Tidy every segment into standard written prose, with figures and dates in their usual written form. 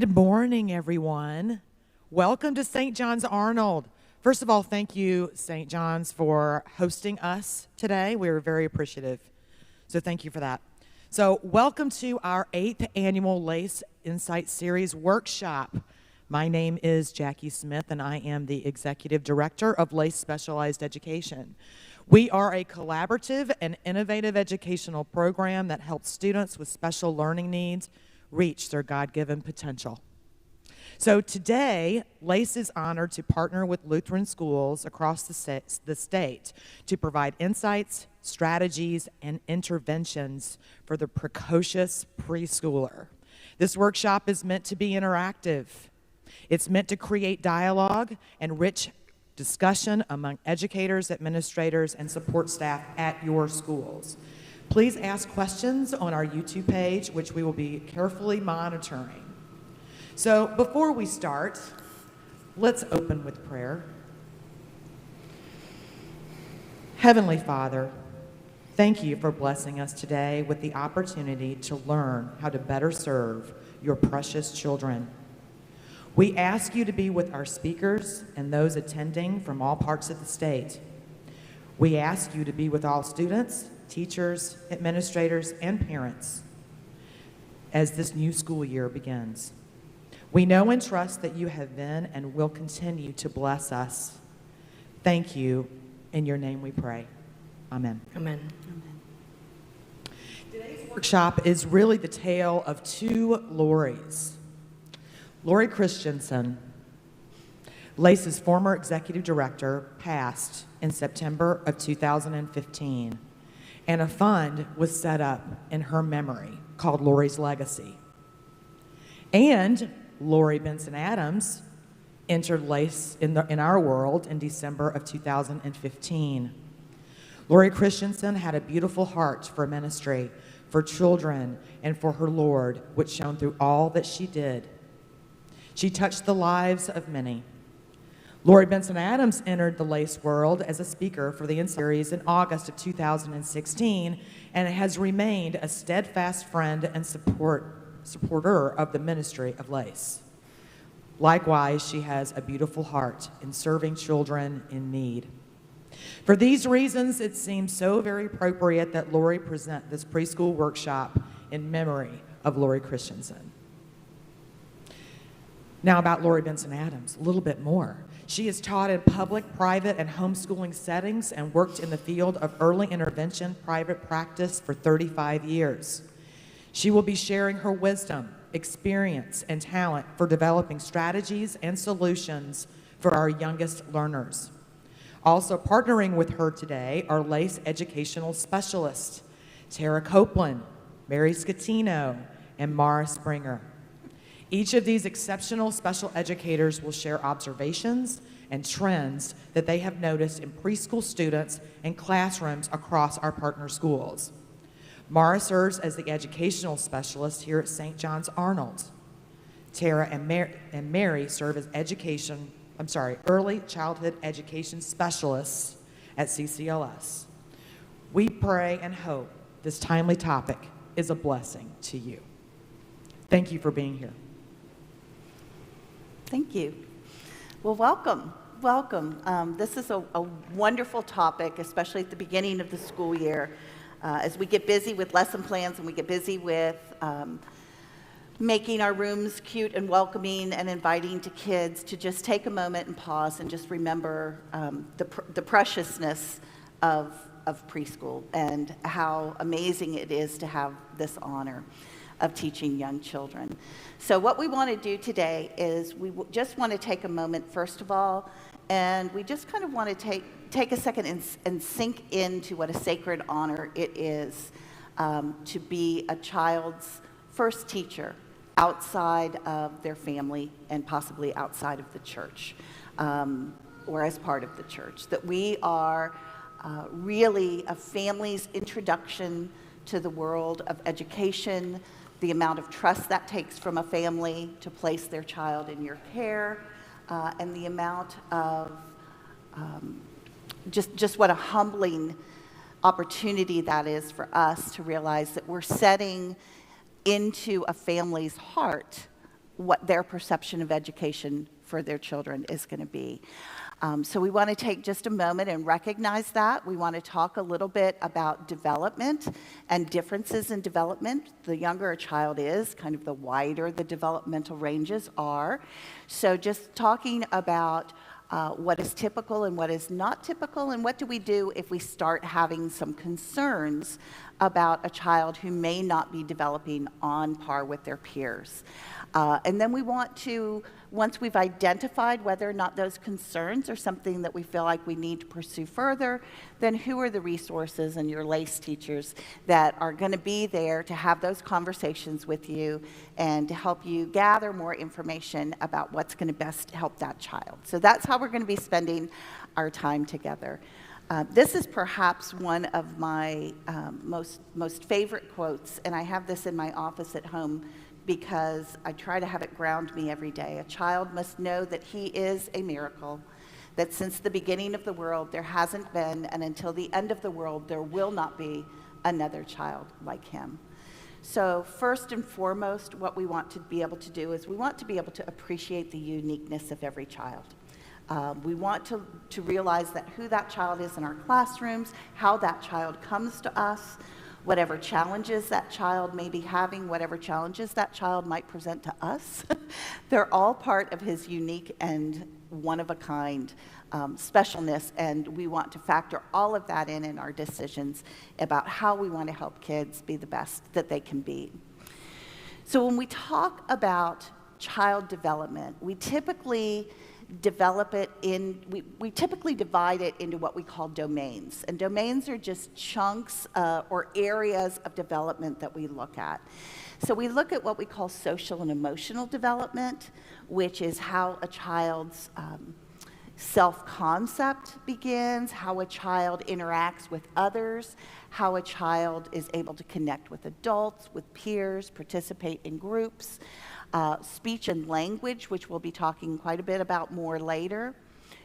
Good morning, everyone. Welcome to St. John's Arnold. First of all, thank you, St. John's, for hosting us today. We were very appreciative. So thank you for that. So welcome to our 8th annual Lace Insight Series workshop. My name is Jackie Smith, and I am the Executive Director of Lace Specialized Education. We are a collaborative and innovative educational program that helps students with special learning needs reach their God-given potential. So today, Lace is honored to partner with Lutheran schools across the state to provide insights, strategies, and interventions for the precocious preschooler. This workshop is meant to be interactive. It's meant to create dialogue and rich discussion among educators, administrators, and support staff at your schools. Please ask questions on our YouTube page, which we will be carefully monitoring. So before we start, let's open with prayer. Heavenly Father, thank you for blessing us today with the opportunity to learn how to better serve your precious children. We ask you to be with our speakers and those attending from all parts of the state. We ask you to be with all students, teachers, administrators, and parents as this new school year begins. We know and trust that you have been and will continue to bless us. Thank you. In your name we pray. Amen. Amen. Today's workshop is really the tale of two Loris. Lori Christensen, Lace's former executive director, passed in September of 2015, and a fund was set up in her memory called Lori's Legacy. And Lori Benson Adams entered Lace in our world in December of 2015. Lori Christensen had a beautiful heart for ministry, for children, and for her Lord, which shone through all that she did. She touched the lives of many. Lori Benson Adams entered the Lace world as a speaker for the Insight series in August of 2016, and has remained a steadfast friend and supporter of the ministry of Lace. Likewise, she has a beautiful heart in serving children in need. For these reasons, it seems so very appropriate that Lori present this preschool workshop in memory of Lori Christensen. Now about Lori Benson Adams, a little bit more. She has taught in public, private, and homeschooling settings and worked in the field of early intervention private practice for 35 years. She will be sharing her wisdom, experience, and talent for developing strategies and solutions for our youngest learners. Also partnering with her today are Lace educational specialists, Tara Copeland, Mary Scatino, and Mara Springer. Each of these exceptional special educators will share observations and trends that they have noticed in preschool students and classrooms across our partner schools. Mara serves as the educational specialist here at St. John's Arnold. Tara and Mary serve as early childhood education specialists at CCLS. We pray and hope this timely topic is a blessing to you. Thank you for being here. Thank you. Well, welcome. This is a wonderful topic, especially at the beginning of the school year. As we get busy with lesson plans and we get busy with making our rooms cute and welcoming and inviting to kids to just take a moment and pause and just remember the preciousness of preschool and how amazing it is to have this honor of teaching young children. So what we want to do today is we just want to take a moment, first of all, and we just kind of want to take a second and sink into what a sacred honor it is to be a child's first teacher outside of their family and possibly outside of the church or as part of the church. That we are really a family's introduction to the world of education, the amount of trust that takes from a family to place their child in your care, and the amount of just what a humbling opportunity that is for us to realize that we're setting into a family's heart what their perception of education for their children is going to be. So we want to take just a moment and recognize that. We want to talk a little bit about development and differences in development. The younger a child is, kind of the wider the developmental ranges are. So just talking about what is typical and what is not typical, and what do we do if we start having some concerns about a child who may not be developing on par with their peers. And then we want to, once we've identified whether or not those concerns are something that we feel like we need to pursue further, then who are the resources and your LACE teachers that are going to be there to have those conversations with you and to help you gather more information about what's going to best help that child. So that's how we're going to be spending our time together. This is perhaps one of my most favorite quotes, and I have this in my office at home because I try to have it ground me every day. A child must know that he is a miracle, that since the beginning of the world there hasn't been, and until the end of the world there will not be another child like him. So first and foremost, what we want to be able to do is we want to be able to appreciate the uniqueness of every child. We want to realize that who that child is in our classrooms, how that child comes to us, whatever challenges that child may be having, whatever challenges that child might present to us. They're all part of his unique and one-of-a-kind specialness, and we want to factor all of that in our decisions about how we want to help kids be the best that they can be. So when we talk about child development, we typically develop it we typically divide it into what we call domains. And domains are just chunks or areas of development that we look at. So we look at what we call social and emotional development, which is how a child's self-concept begins, how a child interacts with others, how a child is able to connect with adults, with peers, participate in groups. Speech and language, which we'll be talking quite a bit about more later.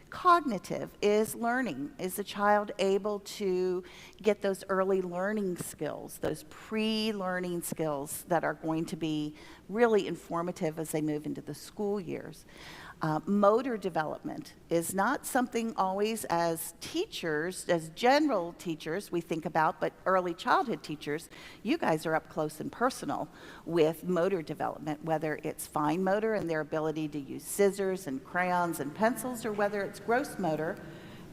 Cognitive is learning. Is the child able to get those early learning skills, those pre-learning skills that are going to be really informative as they move into the school years? Motor development is not something always as teachers, as general teachers we think about, but early childhood teachers, you guys are up close and personal with motor development, whether it's fine motor and their ability to use scissors and crayons and pencils, or whether it's gross motor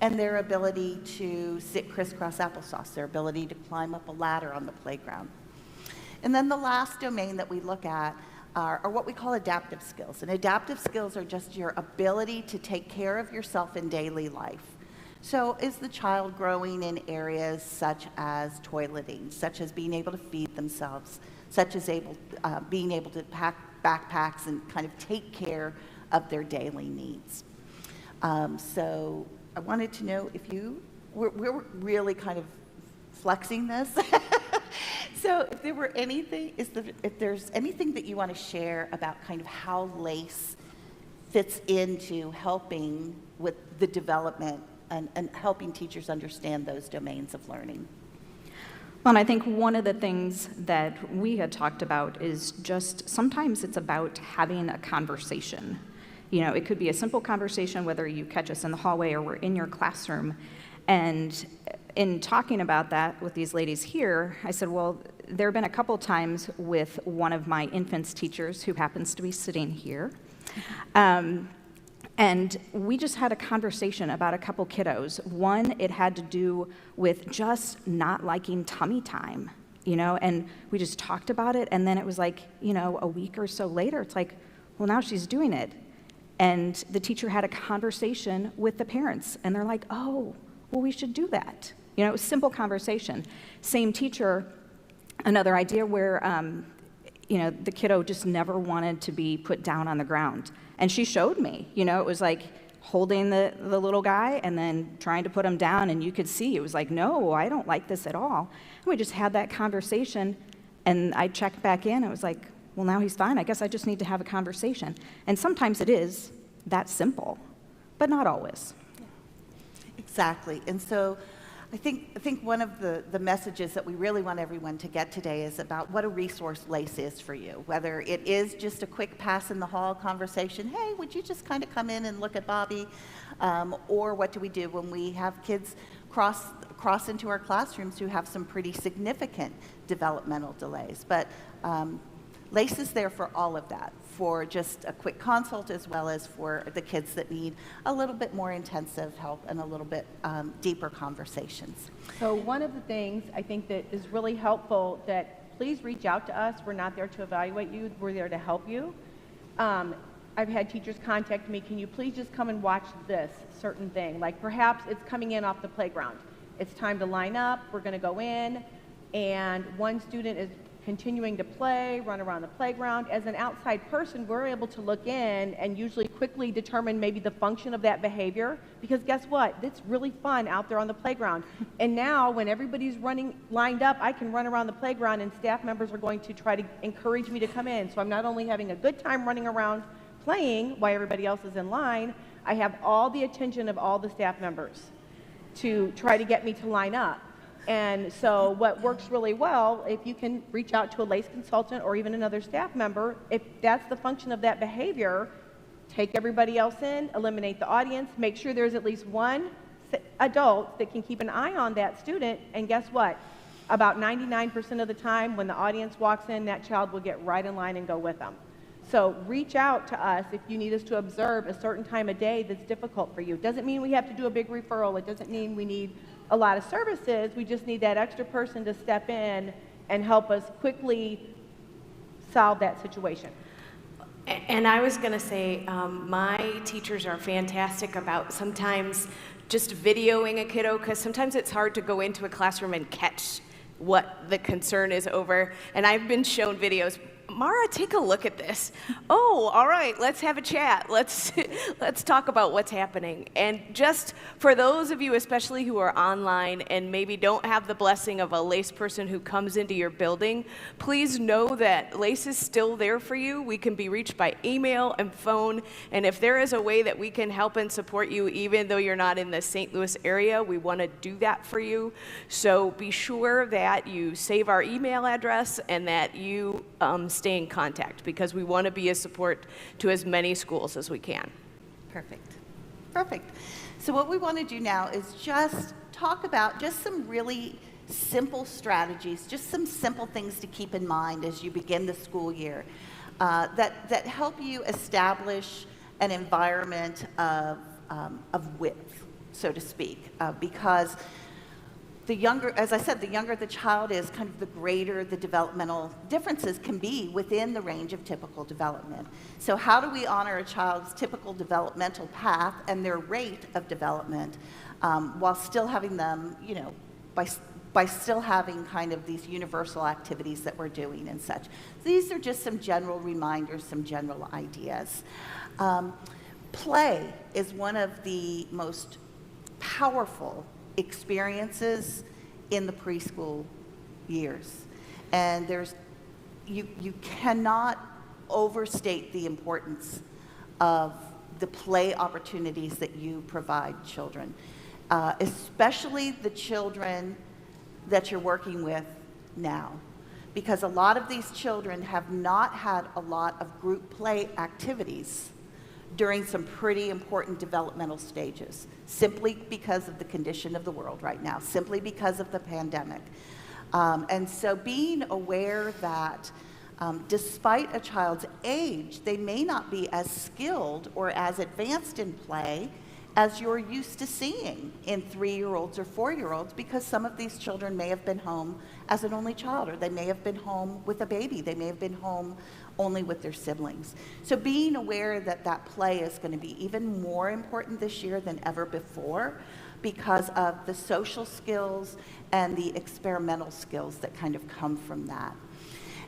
and their ability to sit crisscross applesauce, their ability to climb up a ladder on the playground. And then the last domain that we look at are what we call adaptive skills. And adaptive skills are just your ability to take care of yourself in daily life. So is the child growing in areas such as toileting, such as being able to feed themselves, such as being able to pack backpacks and kind of take care of their daily needs? So I wanted to know if we're really kind of flexing this. So if there were anything, if there's anything that you want to share about kind of how LACE fits into helping with the development and helping teachers understand those domains of learning. Well, and I think one of the things that we had talked about is just sometimes it's about having a conversation. You know, it could be a simple conversation, whether you catch us in the hallway or we're in your classroom. And in talking about that with these ladies here, I said, well, there have been a couple times with one of my infants teachers who happens to be sitting here. And we just had a conversation about a couple kiddos. One, it had to do with just not liking tummy time, you know, and we just talked about it. And then it was like, you know, a week or so later, it's like, well, now she's doing it. And the teacher had a conversation with the parents, and they're like, oh, well, we should do that. You know, it was a simple conversation. Same teacher, another idea where, you know, the kiddo just never wanted to be put down on the ground. And she showed me, you know, it was like holding the little guy and then trying to put him down, and you could see, it was like, no, I don't like this at all. And we just had that conversation, and I checked back in, and it was like, well, now he's fine. I guess I just need to have a conversation. And sometimes it is that simple, but not always. Exactly. And so I think one of the messages that we really want everyone to get today is about what a resource LACE is for you. Whether it is just a quick pass in the hall conversation, hey, would you just kind of come in and look at Bobby? Or what do we do when we have kids cross into our classrooms who have some pretty significant developmental delays? But LACE is there for all of that, for just a quick consult, as well as for the kids that need a little bit more intensive help and a little bit deeper conversations. So one of the things I think that is really helpful, that please reach out to us. We're not there to evaluate you. We're there to help you. I've had teachers contact me, can you please just come and watch this certain thing? Like perhaps it's coming in off the playground. It's time to line up. We're going to go in, and one student is continuing to play, run around the playground. As an outside person, we're able to look in and usually quickly determine maybe the function of that behavior, because guess what? It's really fun out there on the playground. And now when everybody's running lined up, I can run around the playground and staff members are going to try to encourage me to come in. So I'm not only having a good time running around playing while everybody else is in line, I have all the attention of all the staff members to try to get me to line up. And so what works really well, if you can reach out to a LACE consultant or even another staff member, if that's the function of that behavior, take everybody else in, eliminate the audience, make sure there's at least one adult that can keep an eye on that student, and guess what? About 99% of the time when the audience walks in, that child will get right in line and go with them. So reach out to us if you need us to observe a certain time of day that's difficult for you. It doesn't mean we have to do a big referral. It doesn't mean we need a lot of services. We just need that extra person to step in and help us quickly solve that situation. And I was going to say, my teachers are fantastic about sometimes just videoing a kiddo, because sometimes it's hard to go into a classroom and catch what the concern is over. And I've been shown videos. Mara, take a look at this. Oh, all right, let's have a chat. Let's talk about what's happening. And just for those of you, especially who are online and maybe don't have the blessing of a LACE person who comes into your building, please know that LACE is still there for you. We can be reached by email and phone. And if there is a way that we can help and support you, even though you're not in the St. Louis area, we want to do that for you. So be sure that you save our email address and that you stay in contact, because we want to be a support to as many schools as we can. Perfect. Perfect. So what we want to do now is just talk about just some really simple strategies, just some simple things to keep in mind as you begin the school year that help you establish an environment of width, so to speak, because the younger, as I said, the younger the child is, kind of the greater the developmental differences can be within the range of typical development. So how do we honor a child's typical developmental path and their rate of development while still having them, you know, by still having kind of these universal activities that we're doing and such. These are just some general reminders, some general ideas. Play is one of the most powerful experiences in the preschool years. And you cannot overstate the importance of the play opportunities that you provide children, especially the children that you're working with now. Because a lot of these children have not had a lot of group play activities during some pretty important developmental stages, simply because of the condition of the world right now, simply because of the pandemic. And so being aware that despite a child's age, they may not be as skilled or as advanced in play as you're used to seeing in 3-year-olds or 4-year-olds, because some of these children may have been home as an only child, or they may have been home with a baby, they may have been home only with their siblings. So being aware that that play is going to be even more important this year than ever before, because of the social skills and the experimental skills that kind of come from that.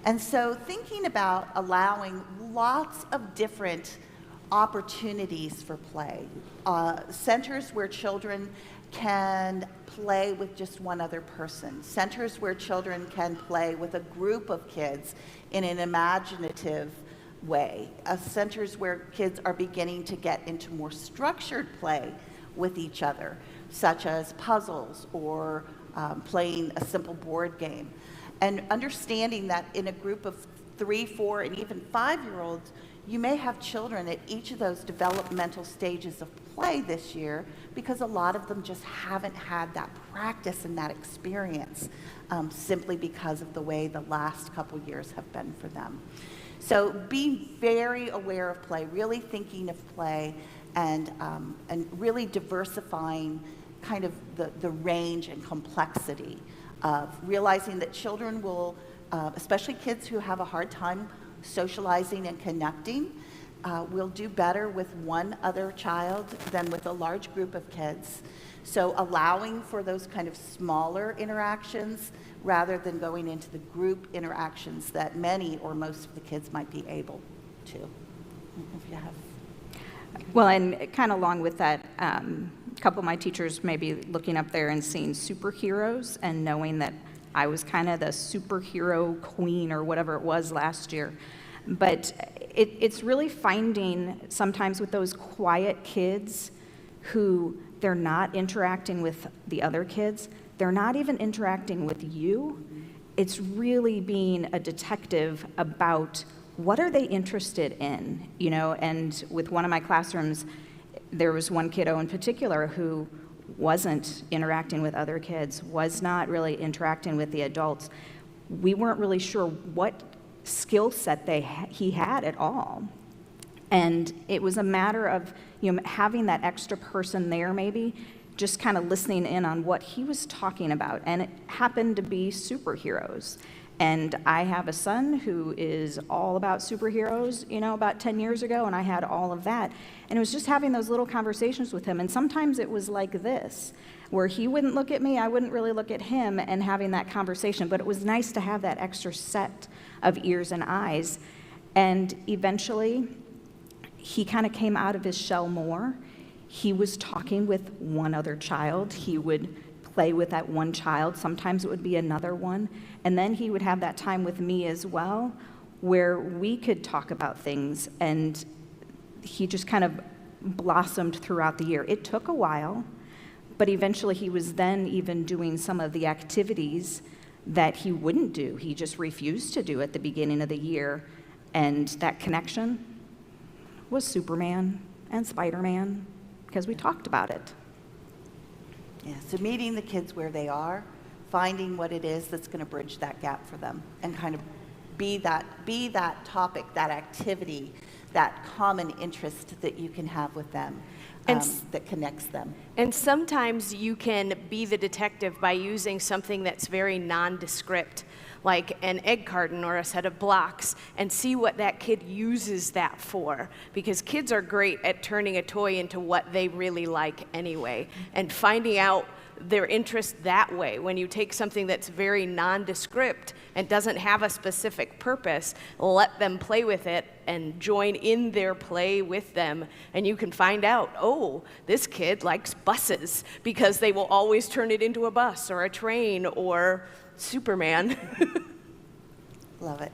And so thinking about allowing lots of different opportunities for play, centers where children can play with just one other person, centers where children can play with a group of kids in an imaginative way, centers where kids are beginning to get into more structured play with each other, such as puzzles or playing a simple board game. And understanding that in a group of 3, 4, and even 5-year-olds, you may have children at each of those developmental stages of play this year, because a lot of them just haven't had that practice and that experience, simply because of the way the last couple years have been for them. So being very aware of play, really thinking of play, and really diversifying kind of the range and complexity of realizing that children will, especially kids who have a hard time socializing and connecting, will do better with one other child than with a large group of kids. So allowing for those kind of smaller interactions rather than going into the group interactions that many or most of the kids might be able to. If you have. Well, and kind of along with that, a couple of my teachers may be looking up there and seeing superheroes and knowing that I was kind of the superhero queen or whatever it was last year. But it's really finding sometimes with those quiet kids who they're not interacting with the other kids, they're not even interacting with you. It's really being a detective about what are they interested in, you know? And with one of my classrooms, there was one kiddo in particular who wasn't interacting with other kids, was not really interacting with the adults. We weren't really sure what skill set he had at all. And it was a matter of, you know, having that extra person there maybe, just kind of listening in on what he was talking about. And it happened to be superheroes. And I have a son who is all about superheroes, you know, about 10 years ago, and I had all of that. And it was just having those little conversations with him. And sometimes it was like this, where he wouldn't look at me, I wouldn't really look at him, and having that conversation. But it was nice to have that extra set of ears and eyes. And eventually, he kind of came out of his shell more. He was talking with one other child. He would play with that one child. Sometimes it would be another one. And then he would have that time with me as well, where we could talk about things. And he just kind of blossomed throughout the year. It took a while, but eventually he was then even doing some of the activities that he wouldn't do. He just refused to do at the beginning of the year. And that connection was Superman and Spider-Man, because we talked about it. Yeah, so meeting the kids where they are, finding what it is that's going to bridge that gap for them, and kind of be that topic, that activity, that common interest that you can have with them, that connects them. And sometimes you can be the detective by using something that's very nondescript, like an egg carton or a set of blocks, and see what that kid uses that for. Because kids are great at turning a toy into what they really like anyway, and finding out their interest that way. When you take something that's very nondescript and doesn't have a specific purpose, let them play with it and join in their play with them, and you can find out, oh, this kid likes buses because they will always turn it into a bus or a train or Superman. Love it.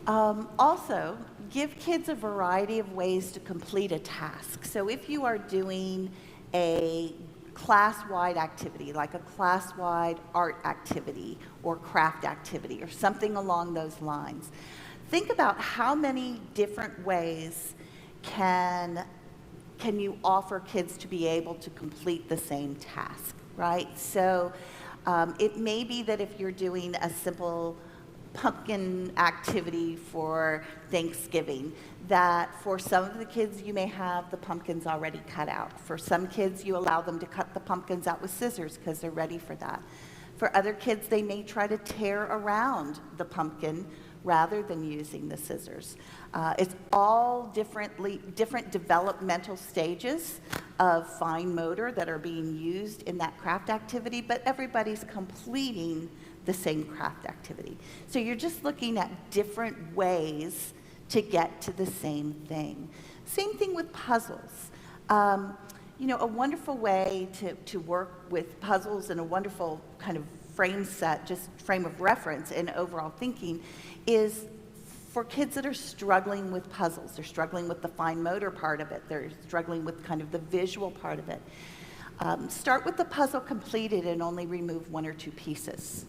Also, give kids a variety of ways to complete a task. So if you are doing a class-wide activity, like a class-wide art activity or craft activity or something along those lines, think about how many different ways can you offer kids to be able to complete the same task, right? So it may be that if you're doing a simple pumpkin activity for Thanksgiving, that for some of the kids you may have the pumpkins already cut out. For some kids you allow them to cut the pumpkins out with scissors because they're ready for that. For other kids they may try to tear around the pumpkin rather than using the scissors. It's all different developmental stages of fine motor that are being used in that craft activity, but everybody's completing the same craft activity. So you're just looking at different ways to get to the same thing. Same thing with puzzles. You know, a wonderful way to work with puzzles and a wonderful kind of frame set, just frame of reference and overall thinking, is for kids that are struggling with puzzles. They're struggling with the fine motor part of it. They're struggling with kind of the visual part of it. Start with the puzzle completed and only remove 1 or 2 pieces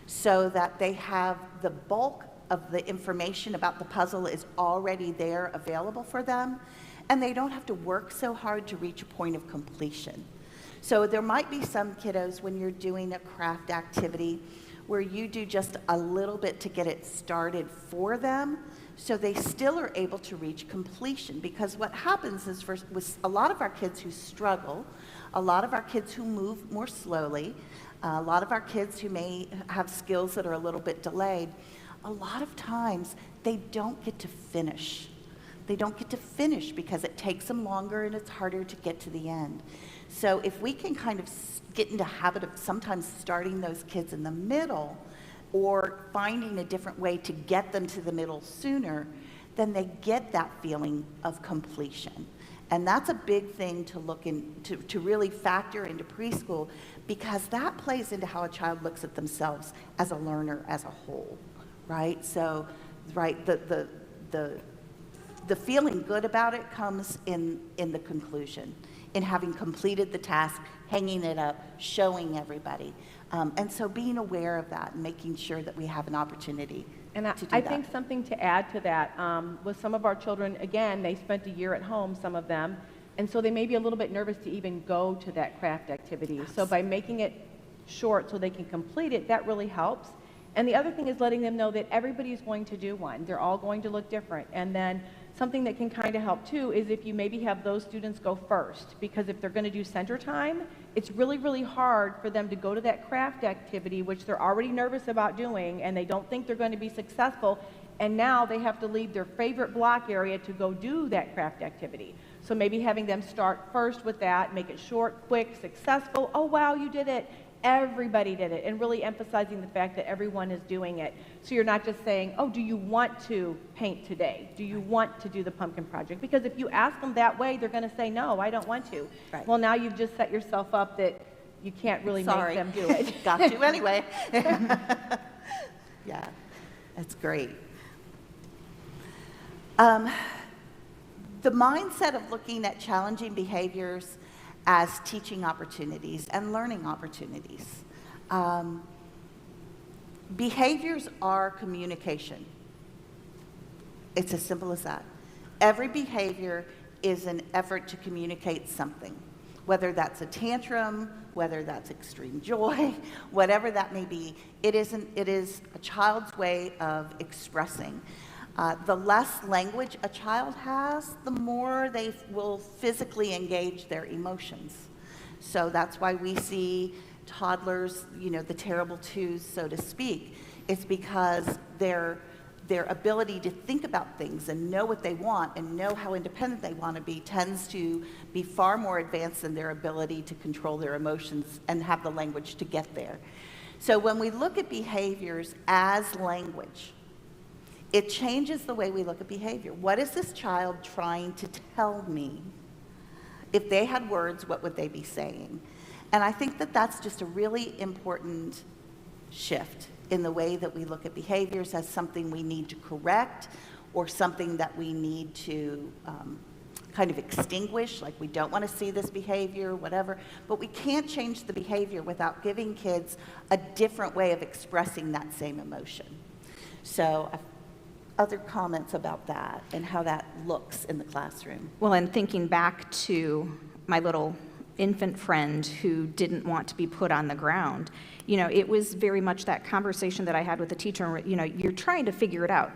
so that they have the bulk of the information about the puzzle is already there available for them, and they don't have to work so hard to reach a point of completion. So there might be some kiddos when you're doing a craft activity where you do just a little bit to get it started for them, so they still are able to reach completion. Because what happens is with a lot of our kids who struggle, a lot of our kids who move more slowly, a lot of our kids who may have skills that are a little bit delayed, a lot of times they don't get to finish. They don't get to finish because it takes them longer and it's harder to get to the end. So if we can kind of get into habit of sometimes starting those kids in the middle or finding a different way to get them to the middle sooner, then they get that feeling of completion. And that's a big thing to look to really factor into preschool, because that plays into how a child looks at themselves as a learner as a whole, right? So, right, the feeling good about it comes in the conclusion, in having completed the task, hanging it up, showing everybody. And so being aware of that and making sure that we have an opportunity And to do I that. think something to add to that, with some of our children, again, they spent a year at home, some of them, and so they may be a little bit nervous to even go to that craft activity. So by making it short so they can complete it, that really helps. And the other thing is letting them know that everybody's going to do one. They're all going to look different. And then something that can kind of help too is if you maybe have those students go first, because if they're going to do center time, it's really, really hard for them to go to that craft activity, which they're already nervous about doing, and they don't think they're going to be successful, and now they have to leave their favorite block area to go do that craft activity. So maybe having them start first with that, make it short, quick, successful. Oh, wow, you did it. Everybody did it, and really emphasizing the fact that everyone is doing it. So you're not just saying, oh, do you want to paint today? Do you want to do the pumpkin project? Because if you ask them that way, they're going to say, no, I don't want to. Right. Well, now you've just set yourself up that you can't really Sorry. make them do it. Got you anyway. Yeah, that's great. The mindset of looking at challenging behaviors as teaching opportunities and learning opportunities. Behaviors are communication. It's as simple as that. Every behavior is an effort to communicate something, whether that's a tantrum, whether that's extreme joy, whatever that may be. It is a child's way of expressing. The less language a child has, the more they will physically engage their emotions. So that's why we see toddlers, the terrible twos, so to speak. It's because their ability to think about things and know what they want and know how independent they want to be tends to be far more advanced than their ability to control their emotions and have the language to get there. So when we look at behaviors as language, it changes the way we look at behavior. What is this child trying to tell me? If they had words, what would they be saying? And I think that that's just a really important shift in the way that we look at behaviors as something we need to correct or something that we need to kind of extinguish, like we don't want to see this behavior, whatever. But we can't change the behavior without giving kids a different way of expressing that same emotion. So other comments about that and how that looks in the classroom? Well, and thinking back to my little infant friend who didn't want to be put on the ground, it was very much that conversation that I had with the teacher. You're trying to figure it out.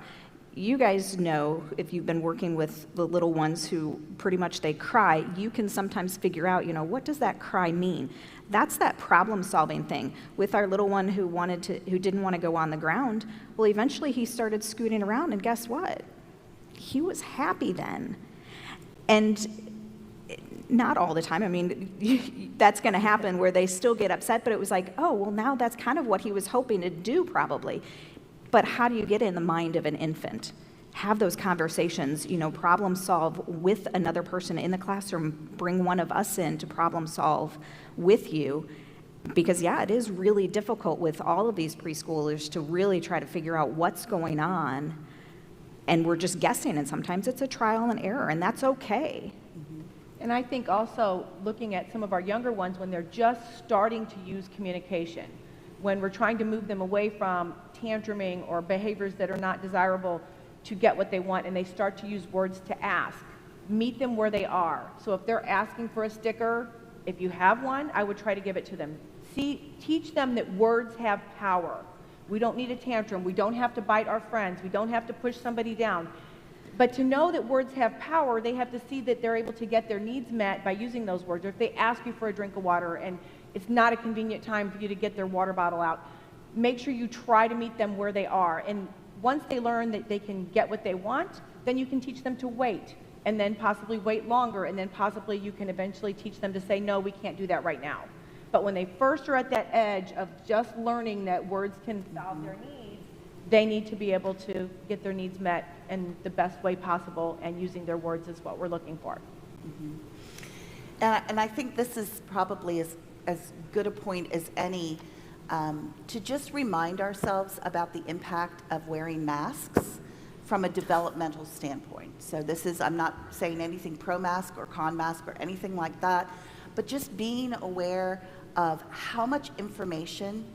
You guys know, if you've been working with the little ones who pretty much they cry, you can sometimes figure out, what does that cry mean? That's that problem-solving thing. With our little one who didn't want to go on the ground, well, eventually he started scooting around, and guess what? He was happy then. And not all the time. I mean, that's going to happen where they still get upset, but it was like, oh, well, now that's kind of what he was hoping to do probably. But how do you get in the mind of an infant? Have those conversations, problem solve with another person in the classroom, bring one of us in to problem solve with you. Because it is really difficult with all of these preschoolers to really try to figure out what's going on. And we're just guessing, and sometimes it's a trial and error, and that's okay. And I think also looking at some of our younger ones when they're just starting to use communication, when we're trying to move them away from tantruming or behaviors that are not desirable to get what they want, and they start to use words to ask. Meet them where they are. So if they're asking for a sticker, if you have one, I would try to give it to them. Teach them that words have power. We don't need a tantrum. We don't have to bite our friends. We don't have to push somebody down. But to know that words have power, they have to see that they're able to get their needs met by using those words. Or if they ask you for a drink of water and it's not a convenient time for you to get their water bottle out, make sure you try to meet them where they are. And once they learn that they can get what they want, then you can teach them to wait, and then possibly wait longer, and then possibly you can eventually teach them to say, no, we can't do that right now. But when they first are at that edge of just learning that words can solve their needs, they need to be able to get their needs met in the best way possible, and using their words is what we're looking for. Mm-hmm. And I think this is probably as good a point as any to just remind ourselves about the impact of wearing masks from a developmental standpoint. So this is, I'm not saying anything pro-mask or con-mask or anything like that, but just being aware of how much information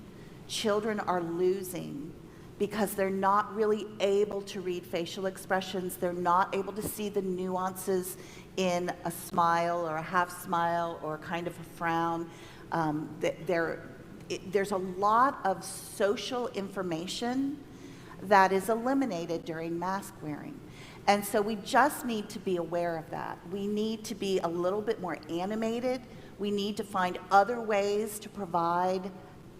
children are losing because they're not really able to read facial expressions. They're not able to see the nuances in a smile or a half smile or kind of a frown. There's a lot of social information that is eliminated during mask wearing. And so we just need to be aware of that. We need to be a little bit more animated. We need to find other ways to provide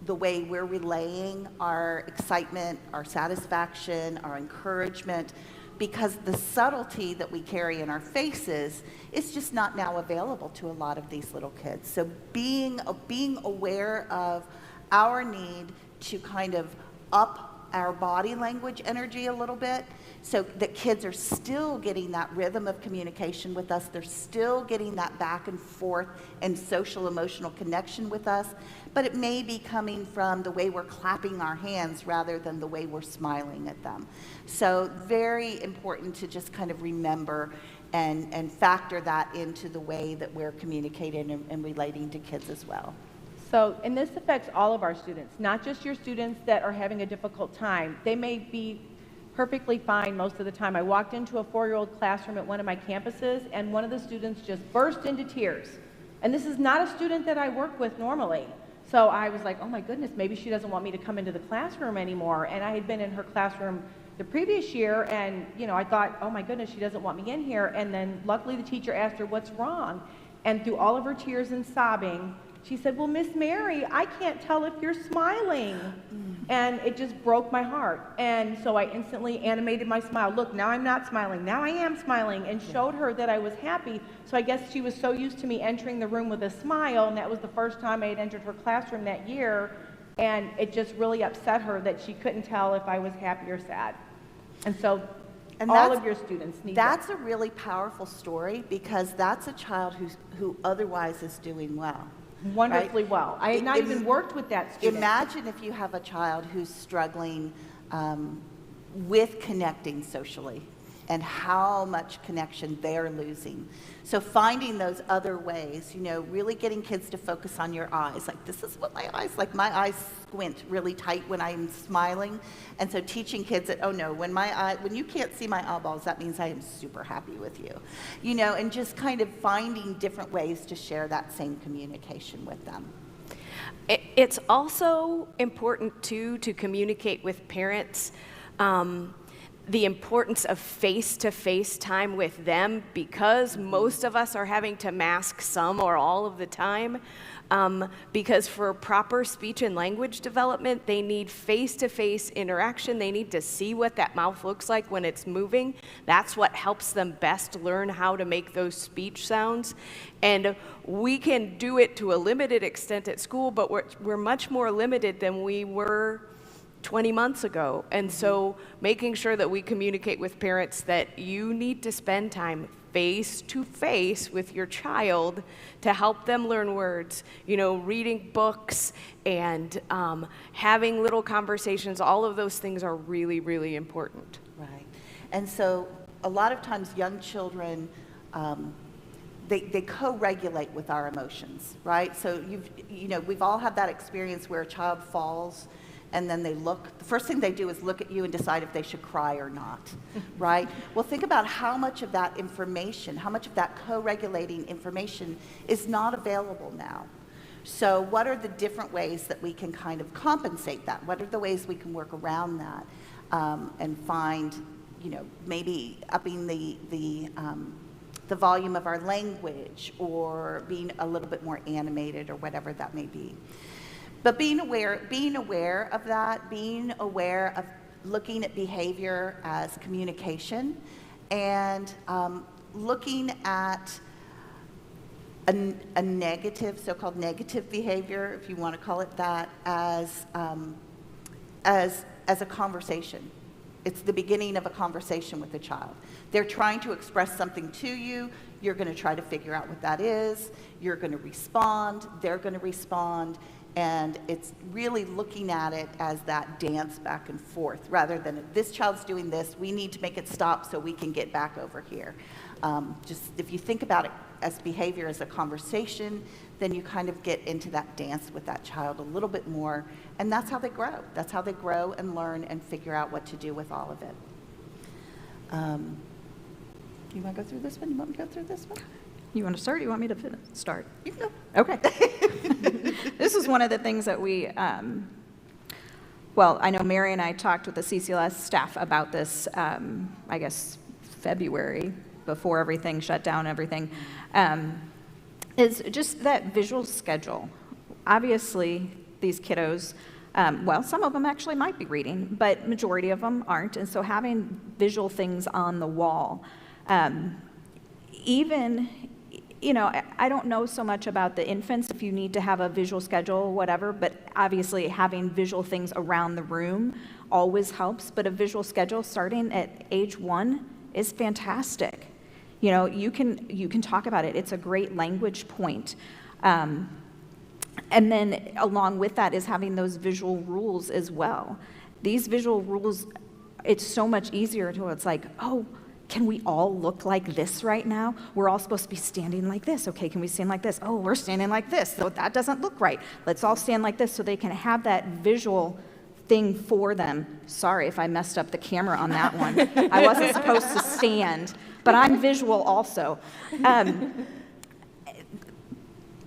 the way we're relaying our excitement, our satisfaction, our encouragement, because the subtlety that we carry in our faces is just not now available to a lot of these little kids. So being aware of our need to kind of up our body language energy a little bit, so that kids are still getting that rhythm of communication with us. They're still getting that back and forth and social emotional connection with us, but it may be coming from the way we're clapping our hands rather than the way we're smiling at them. So very important to just kind of remember and factor that into the way that we're communicating and relating to kids as well. So, and this affects all of our students, not just your students that are having a difficult time. They may be perfectly fine most of the time. I walked into a 4-year-old classroom at one of my campuses, and one of the students just burst into tears. And this is not a student that I work with normally. So I was like, oh my goodness, maybe she doesn't want me to come into the classroom anymore. And I had been in her classroom the previous year, and I thought, oh my goodness, she doesn't want me in here. And then luckily the teacher asked her, what's wrong? And through all of her tears and sobbing, she said, well, Miss Mary, I can't tell if you're smiling. And it just broke my heart. And so I instantly animated my smile. Look, now I'm not smiling. Now I am smiling, and showed her that I was happy. So I guess she was so used to me entering the room with a smile, and that was the first time I had entered her classroom that year. And it just really upset her that she couldn't tell if I was happy or sad. And so all of your students need that. That's a really powerful story, because that's a child who otherwise is doing well. Wonderfully right? well. I had not even worked with that student. Imagine if you have a child who's struggling with connecting socially, and how much connection they're losing. So finding those other ways, really getting kids to focus on your eyes. Like, this is what my eyes, like my eyes squint really tight when I'm smiling. And so teaching kids that, oh no, when you can't see my eyeballs, that means I am super happy with you. And just kind of finding different ways to share that same communication with them. It's also important, too, to communicate with parents the importance of face-to-face time with them, because most of us are having to mask some or all of the time, because for proper speech and language development, they need face-to-face interaction. They need to see what that mouth looks like when it's moving. That's what helps them best learn how to make those speech sounds. And we can do it to a limited extent at school, but we're much more limited than we were 20 months ago. And so making sure that we communicate with parents that you need to spend time face to face with your child to help them learn words, reading books and having little conversations, all of those things are really, really important. Right. And so a lot of times young children, they co-regulate with our emotions, right? So we've all had that experience where a child falls and then the first thing they do is look at you and decide if they should cry or not, right? Well, think about how much of that information, how much of that co-regulating information is not available now. So what are the different ways that we can kind of compensate that? What are the ways we can work around that and find, maybe upping the volume of our language or being a little bit more animated or whatever that may be. But being aware of that, being aware of looking at behavior as communication, and looking at a negative, so-called negative behavior, if you want to call it that, as a conversation. It's the beginning of a conversation with a child. They're trying to express something to you. You're going to try to figure out what that is. You're going to respond. They're going to respond. And it's really looking at it as that dance back and forth, rather than this child's doing this, we need to make it stop so we can get back over here. Just if you think about it as behavior as a conversation, then you kind of get into that dance with that child a little bit more, and that's how they grow. That's how they grow and learn and figure out what to do with all of it. You want to go through this one? You want me to go through this one? You want to start or you want me to start? You can go. Okay. This is one of the things that we, well, I know Mary and I talked with the CCLS staff about this, I guess, February, before everything shut down and everything, is just that visual schedule. Obviously, these kiddos, well, some of them actually might be reading, but majority of them aren't, and so having visual things on the wall, even, I don't know so much about the infants, if you need to have a visual schedule or whatever, but obviously having visual things around the room always helps, but a visual schedule starting at age 1 is fantastic. You can talk about it. It's a great language point. And then along with that is having those visual rules as well. These visual rules, it's so much easier to, it's like, oh, can we all look like this right now? We're all supposed to be standing like this. Okay, can we stand like this? Oh, we're standing like this. So that doesn't look right. Let's all stand like this so they can have that visual thing for them. Sorry if I messed up the camera on that one. I wasn't supposed to stand, but I'm visual also.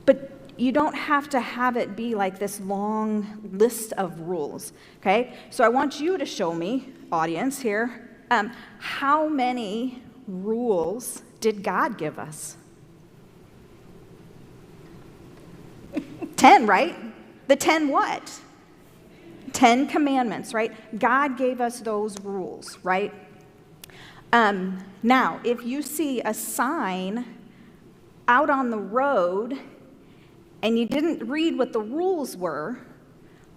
But you don't have to have it be like this long list of rules, okay? So I want you to show me, audience here, how many rules did God give us? 10, right? The 10 what? 10 commandments, right? God gave us those rules, right? Now, if you see a sign out on the road and you didn't read what the rules were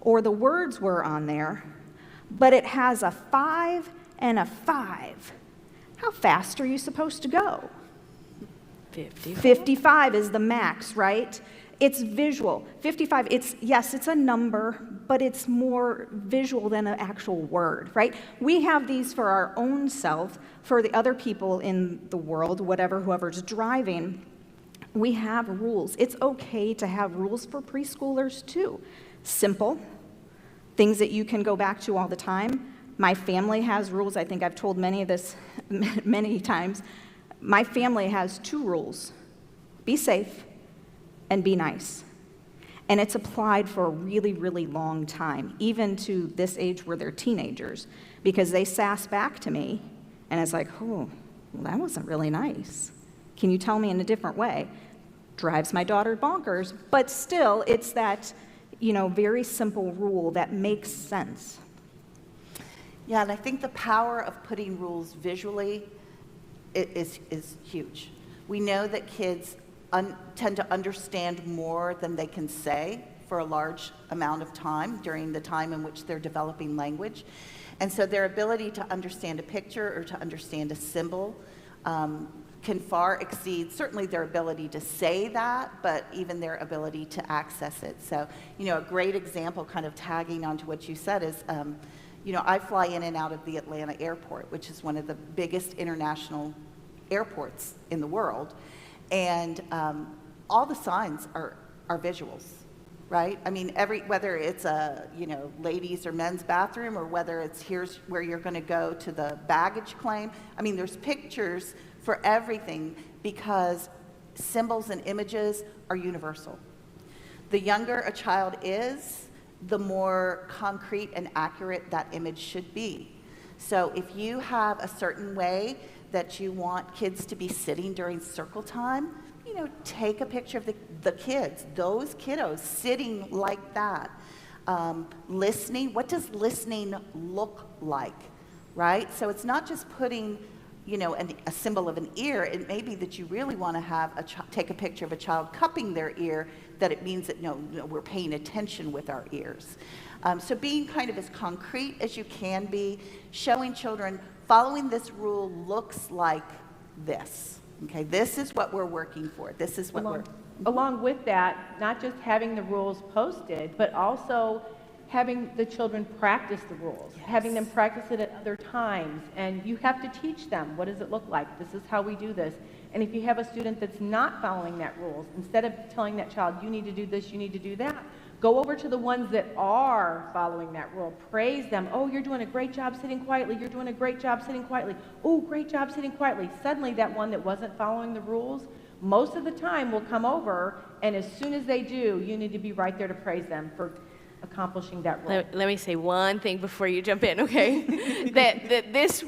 or the words were on there, but it has a 5 and a 5, how fast are you supposed to go? 55 is the max, right? It's visual. 55, it's a number, but it's more visual than an actual word, right? We have these for our own self, for the other people in the world, whoever's driving. We have rules. It's okay to have rules for preschoolers too. Simple, things that you can go back to all the time. My family has rules. I think I've told many of this many times. My family has 2 rules. Be safe and be nice. And it's applied for a really, really long time, even to this age where they're teenagers, because they sass back to me, and it's like, oh, well, that wasn't really nice. Can you tell me in a different way? Drives my daughter bonkers, but still, it's that, very simple rule that makes sense. Yeah, and I think the power of putting rules visually is huge. We know that kids tend to understand more than they can say for a large amount of time during the time in which they're developing language. And so their ability to understand a picture or to understand a symbol can far exceed certainly their ability to say that, but even their ability to access it. So, a great example kind of tagging onto what you said is, I fly in and out of the Atlanta airport, which is one of the biggest international airports in the world. And all the signs are visuals, right? I mean, whether it's a, ladies or men's bathroom, or whether it's here's where you're going to go to the baggage claim. I mean, there's pictures for everything, because symbols and images are universal. The younger a child is, the more concrete and accurate that image should be. So if you have a certain way that you want kids to be sitting during circle time, take a picture of the kids, those kiddos sitting like that. Listening, what does listening look like, right? So it's not just putting, a symbol of an ear. It may be that you really want to have take a picture of a child cupping their ear, that it means that, no, we're paying attention with our ears. So being kind of as concrete as you can be, showing children, following this rule looks like this. Okay, this is what we're working for. This is what Along with that, not just having the rules posted, but also having the children practice the rules, having them practice it at other times. And you have to teach them, what does it look like? This is how we do this. And if you have a student that's not following that rules, instead of telling that child, you need to do this, you need to do that, go over to the ones that are following that rule. Praise them. Oh, you're doing a great job sitting quietly. You're doing a great job sitting quietly. Oh, great job sitting quietly. Suddenly that one that wasn't following the rules, most of the time will come over, and as soon as they do, you need to be right there to praise them for accomplishing that rule. Let me say one thing before you jump in, okay? that this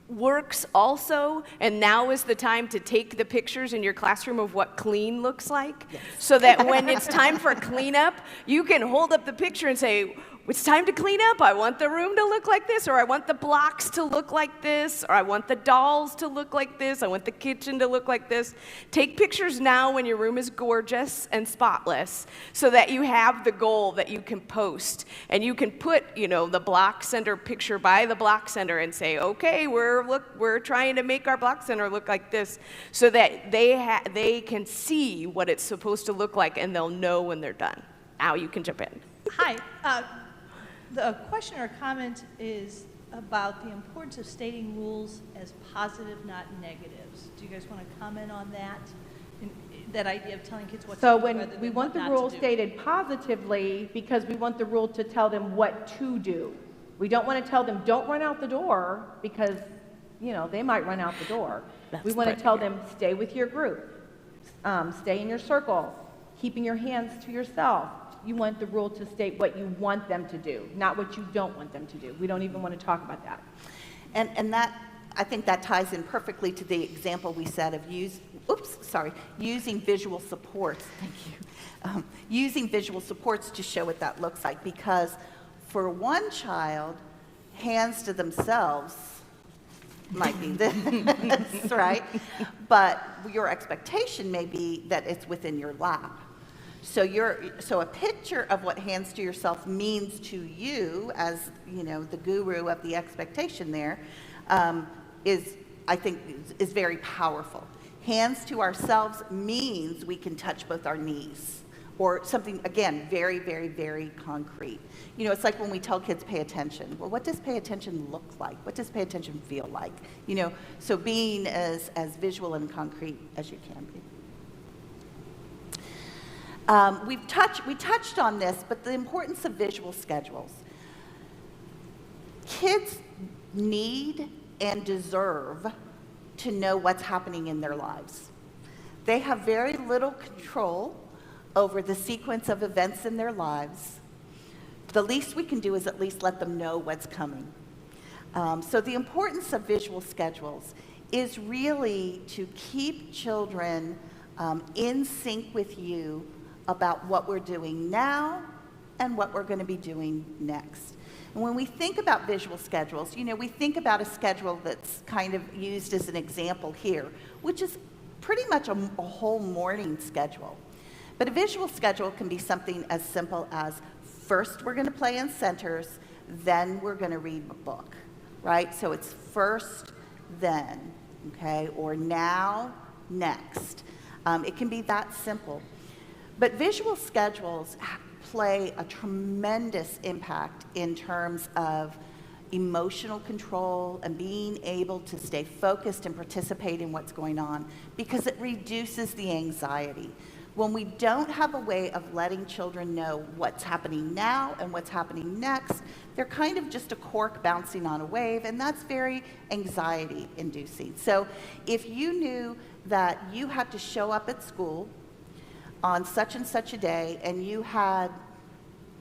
works also, and now is the time to take the pictures in your classroom of what clean looks like, so that when it's time for cleanup, you can hold up the picture and say, it's time to clean up. I want the room to look like this, or I want the blocks to look like this, or I want the dolls to look like this, I want the kitchen to look like this. Take pictures now when your room is gorgeous and spotless, so that you have the goal that you can post. And you can put, the block center picture by the block center and say, okay, we're trying to make our block center look like this, so that they can see what it's supposed to look like, and they'll know when they're done. Now you can jump in. Hi. The question or comment is about the importance of stating rules as positive, not negatives. Do you guys want to comment on that? That idea of telling kids what So to do rather when than we want the what rule not to do. stated positively, because we want the rule to tell them what to do. We don't want to tell them, don't run out the door, because, they might run out the door. We want to tell them, stay with your group, stay in your circle, keeping your hands to yourself. You want the rule to state what you want them to do, not what you don't want them to do. We don't even want to talk about that. And that, I think that ties in perfectly to the example we said of using visual supports. Thank you. Using visual supports to show what that looks like, because for one child, hands to themselves might be this, right? But your expectation may be that it's within your lap. So a picture of what hands to yourself means to you, as the guru of the expectation there, is very powerful. Hands to ourselves means we can touch both our knees, or something, again, very, very, very concrete. It's like when we tell kids pay attention. Well, what does pay attention look like? What does pay attention feel like? So being as visual and concrete as you can be. We touched on this, but the importance of visual schedules. Kids need and deserve to know what's happening in their lives. They have very little control over the sequence of events in their lives. The least we can do is at least let them know what's coming. So the importance of visual schedules is really to keep children in sync with you about what we're doing now and what we're going to be doing next. And when we think about visual schedules, we think about a schedule that's kind of used as an example here, which is pretty much a whole morning schedule. But a visual schedule can be something as simple as, first we're going to play in centers, then we're going to read a book, right? So it's first, then, okay? Or now, next. It can be that simple. But visual schedules play a tremendous impact in terms of emotional control and being able to stay focused and participate in what's going on, because it reduces the anxiety. When we don't have a way of letting children know what's happening now and what's happening next, they're kind of just a cork bouncing on a wave, and that's very anxiety inducing. So if you knew that you had to show up at school on such and such a day, and you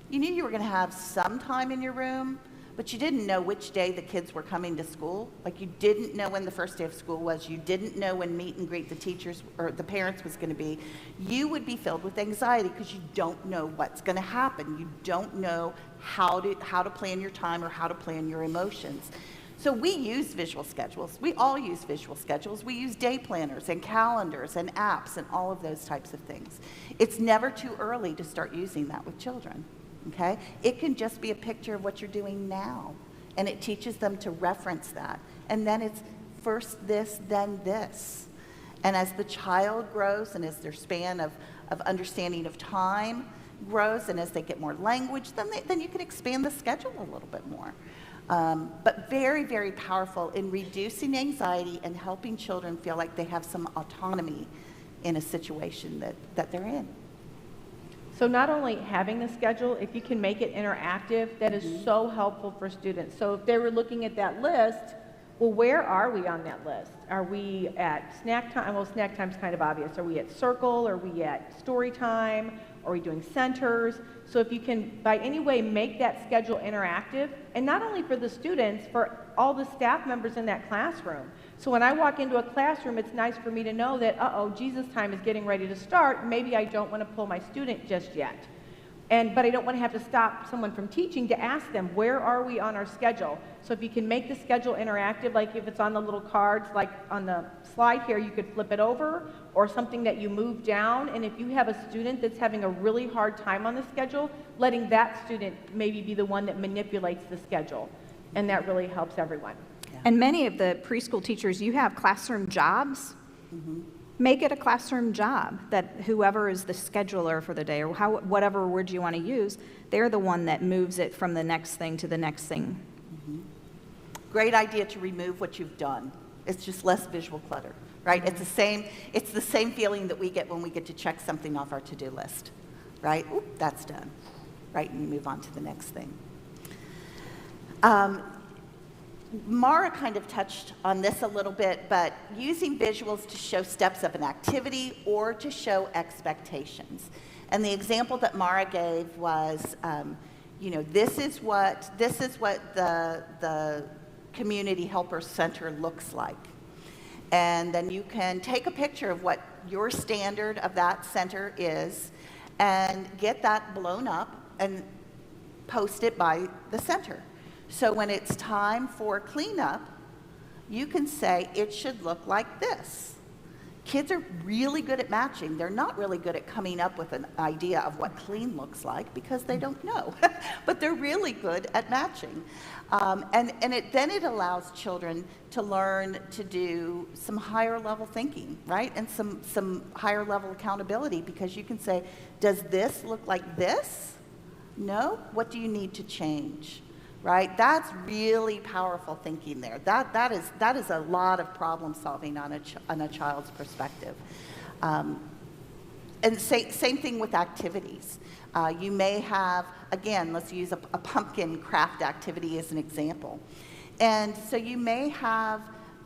knew you were going to have some time in your room, but you didn't know which day the kids were coming to school. Like, you didn't know when the first day of school was. You didn't know when meet and greet the teachers or the parents was going to be. You would be filled with anxiety because you don't know what's going to happen. You don't know how to plan your time or how to plan your emotions. So we use visual schedules. We all use visual schedules. We use day planners and calendars and apps and all of those types of things. It's never too early to start using that with children. Okay? It can just be a picture of what you're doing now, and it teaches them to reference that. And then it's first this, then this. And as the child grows, and as their span of understanding of time grows, and as they get more language, then you can expand the schedule a little bit more. But very, very powerful in reducing anxiety and helping children feel like they have some autonomy in a situation that they're in. So not only having the schedule, if you can make it interactive, that is so helpful for students. So if they were looking at that list, well, where are we on that list? Are we at snack time? Well, snack time's kind of obvious. Are we at circle? Are we at story time? Are we doing centers? So if you can, by any way, make that schedule interactive, and not only for the students, for all the staff members in that classroom. So when I walk into a classroom, it's nice for me to know that, Jesus time is getting ready to start. Maybe I don't want to pull my student just yet. But I don't want to have to stop someone from teaching to ask them, where are we on our schedule? So if you can make the schedule interactive, like if it's on the little cards, like on the slide here, you could flip it over, or something that you move down. And if you have a student that's having a really hard time on the schedule, letting that student maybe be the one that manipulates the schedule. And that really helps everyone. And many of the preschool teachers, you have classroom jobs. Mm-hmm. Make it a classroom job that whoever is the scheduler for the day, or whatever word you want to use, they're the one that moves it from the next thing to the next thing. Mm-hmm. Great idea to remove what you've done. It's just less visual clutter, right? Mm-hmm. It's the same feeling that we get when we get to check something off our to-do list, right? Oop, that's done, right? And you move on to the next thing. Mara kind of touched on this a little bit, but using visuals to show steps of an activity or to show expectations. And the example that Mara gave was, this is what the Community Helper Center looks like. And then you can take a picture of what your standard of that center is and get that blown up and post it by the center. So when it's time for cleanup, you can say, it should look like this. Kids are really good at matching. They're not really good at coming up with an idea of what clean looks like because they don't know. But they're really good at matching. Then it allows children to learn to do some higher level thinking, right? And some higher level accountability, because you can say, does this look like this? No? What do you need to change? Right? That's really powerful thinking there. That is a lot of problem solving on a child's perspective. And same thing with activities. You may have, again, let's use a pumpkin craft activity as an example. And so you may have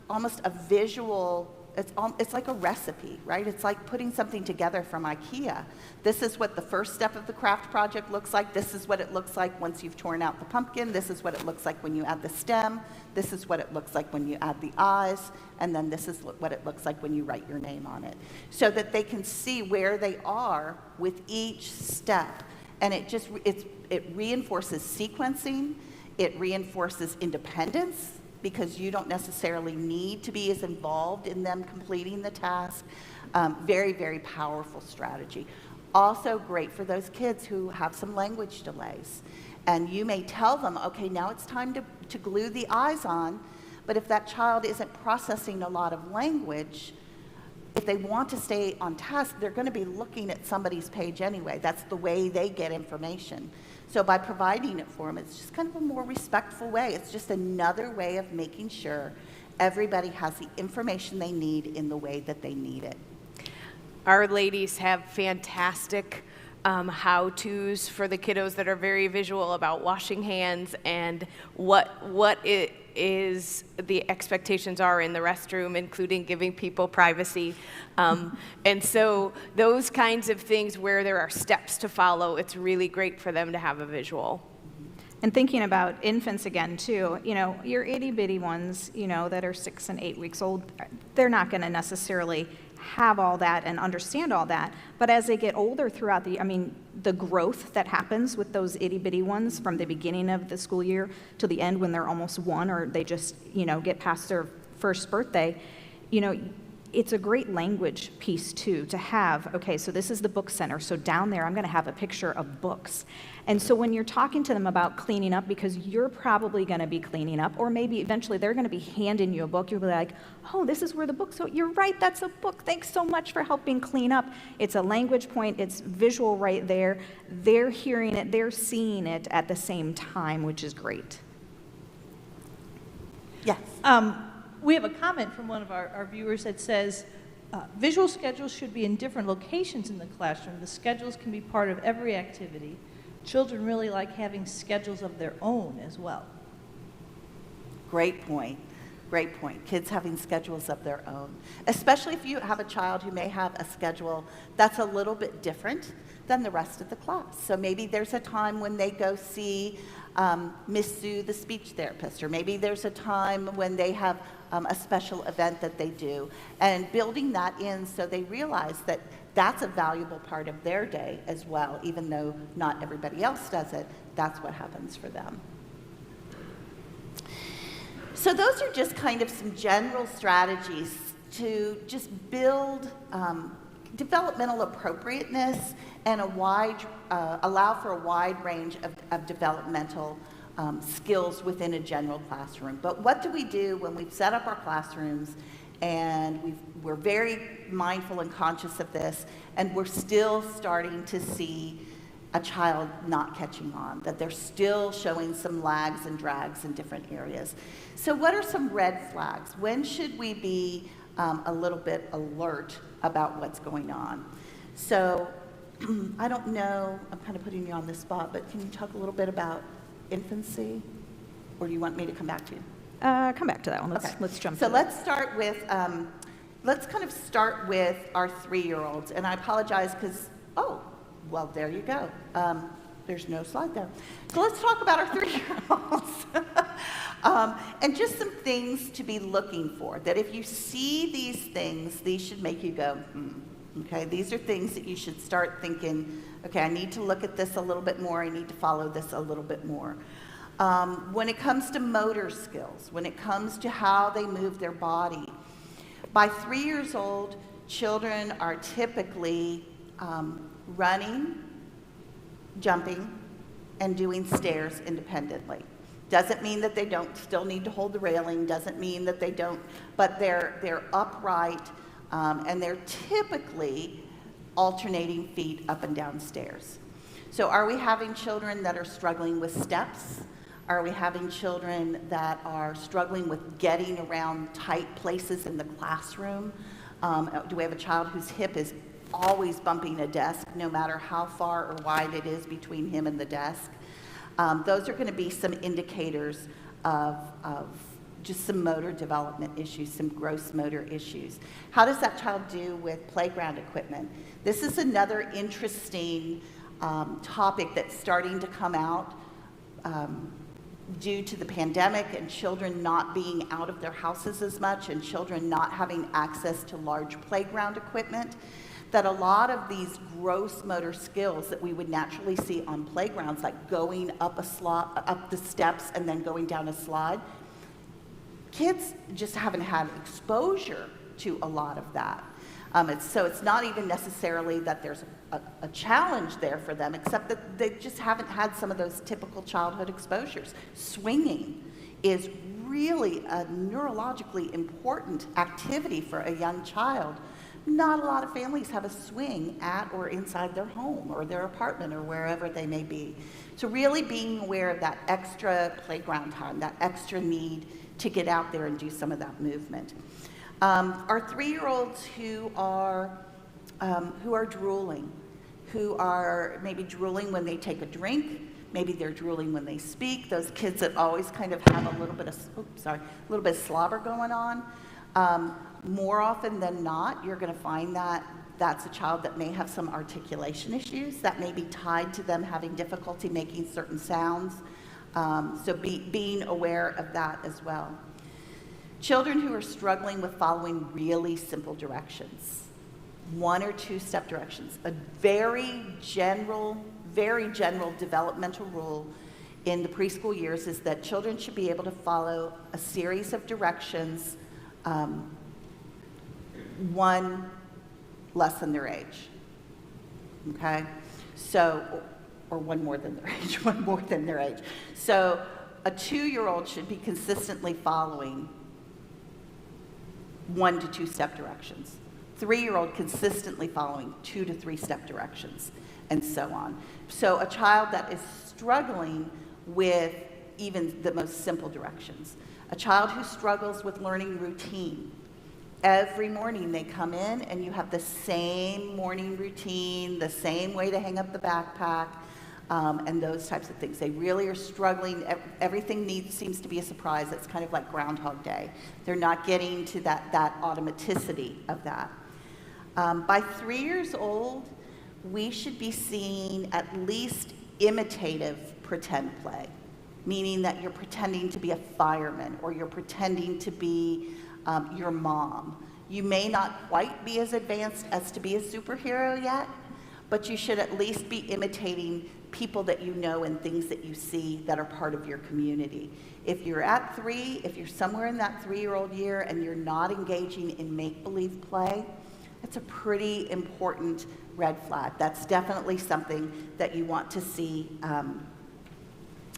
almost a visual, it's like a recipe, right? It's like putting something together from IKEA. This is what the first step of the craft project looks like. This is what it looks like once you've torn out the pumpkin. This is what it looks like when you add the stem. This is what it looks like when you add the eyes. And then this is what it looks like when you write your name on it. So that they can see where they are with each step. And it reinforces sequencing. It reinforces independence, because you don't necessarily need to be as involved in them completing the task. Very, very powerful strategy. Also great for those kids who have some language delays. And you may tell them, okay, now it's time to glue the eyes on, but if that child isn't processing a lot of language, if they want to stay on task, they're going to be looking at somebody's page anyway. That's the way they get information. So by providing it for them, it's just kind of a more respectful way. It's just another way of making sure everybody has the information they need in the way that they need it. Our ladies have fantastic how-tos for the kiddos that are very visual about washing hands and what it is the expectations are in the restroom, including giving people privacy. And so those kinds of things where there are steps to follow, it's really great for them to have a visual. And thinking about infants again, too, your itty-bitty ones, that are 6 and 8 weeks old, they're not going to necessarily have all that and understand all that. But as they get older throughout the growth that happens with those itty-bitty ones from the beginning of the school year to the end when they're almost 1 or they just, get past their first birthday, it's a great language piece, too, to have, okay, so this is the book center. So down there, I'm going to have a picture of books. And so when you're talking to them about cleaning up, because you're probably going to be cleaning up, or maybe eventually they're going to be handing you a book, you'll be like, oh, this is where the book, so you're right, that's a book. Thanks so much for helping clean up. It's a language point. It's visual right there. They're hearing it. They're seeing it at the same time, which is great. Yes. We have a comment from one of our viewers that says, visual schedules should be in different locations in the classroom. The schedules can be part of every activity. Children really like having schedules of their own as well. Great point. Great point. Kids having schedules of their own, especially if you have a child who may have a schedule that's a little bit different than the rest of the class. So maybe there's a time when they go see Miss Sue, the speech therapist, or maybe there's a time when they have a special event that they do, and building that in so they realize that that's a valuable part of their day as well, even though not everybody else does it. That's what happens for them. So those are just kind of some general strategies to just build developmental appropriateness and allow for a wide range of developmental skills within a general classroom. But what do we do when we've set up our classrooms and we're very mindful and conscious of this, and we're still starting to see a child not catching on, that they're still showing some lags and drags in different areas? So what are some red flags? When should we be a little bit alert about what's going on? So I don't know, I'm kind of putting you on the spot, but can you talk a little bit about infancy? Or do you want me to come back to you? Come back to that one. Let's jump to So that. let's start with, let's kind of start with our 3-year-olds. And I apologize because, oh, well, there you go. There's no slide there. So let's talk about our 3-year-olds. And just some things to be looking for, that if you see these things, these should make you go, okay, these are things that you should start thinking, okay, I need to look at this a little bit more, I need to follow this a little bit more. When it comes to motor skills, when it comes to how they move their body, by 3 years old, children are typically running, jumping, and doing stairs independently. Doesn't mean that they don't still need to hold the railing, doesn't mean that they don't, but they're upright, and they're typically alternating feet up and down stairs. So are we having children that are struggling with steps? Are we having children that are struggling with getting around tight places in the classroom? Do we have a child whose hip is always bumping a desk, no matter how far or wide it is between him and the desk? Those are going to be some indicators of just some motor development issues, some gross motor issues. How does that child do with playground equipment? This is another interesting topic that's starting to come out due to the pandemic and children not being out of their houses as much and children not having access to large playground equipment, that a lot of these gross motor skills that we would naturally see on playgrounds, like going up the steps and then going down a slide, kids just haven't had exposure to a lot of that. So it's not even necessarily that there's a challenge there for them, except that they just haven't had some of those typical childhood exposures. Swinging is really a neurologically important activity for a young child, Not a lot of families have a swing at or inside their home or their apartment or wherever they may be. So really being aware of that extra playground time, that extra need to get out there and do some of that movement. Our 3-year-olds who are drooling, who are maybe drooling when they take a drink, maybe they're drooling when they speak, those kids that always kind of have a little bit of slobber going on. More often than not, you're going to find that that's a child that may have some articulation issues that may be tied to them having difficulty making certain sounds. So being aware of that as well. Children who are struggling with following really simple directions, 1 or 2 step directions, a very general developmental rule in the preschool years is that children should be able to follow a series of directions, 1 less than their age, okay? So, or 1 more than their age, 1 more than their age. So a 2-year-old should be consistently following 1 to 2 step directions. 3-year-old consistently following 2 to 3 step directions, and so on. So a child that is struggling with even the most simple directions. A child who struggles with learning routine. Every morning they come in and you have the same morning routine, the same way to hang up the backpack, and those types of things. They really are struggling. Everything seems to be a surprise. It's kind of like Groundhog Day. They're not getting to that automaticity of that. By 3 years old, we should be seeing at least imitative pretend play, meaning that you're pretending to be a fireman or you're pretending to be your mom. You may not quite be as advanced as to be a superhero yet, but you should at least be imitating people that you know and things that you see that are part of your community. If you're at 3, if you're somewhere in that 3-year-old year and you're not engaging in make-believe play, that's a pretty important red flag. That's definitely something that you want to see,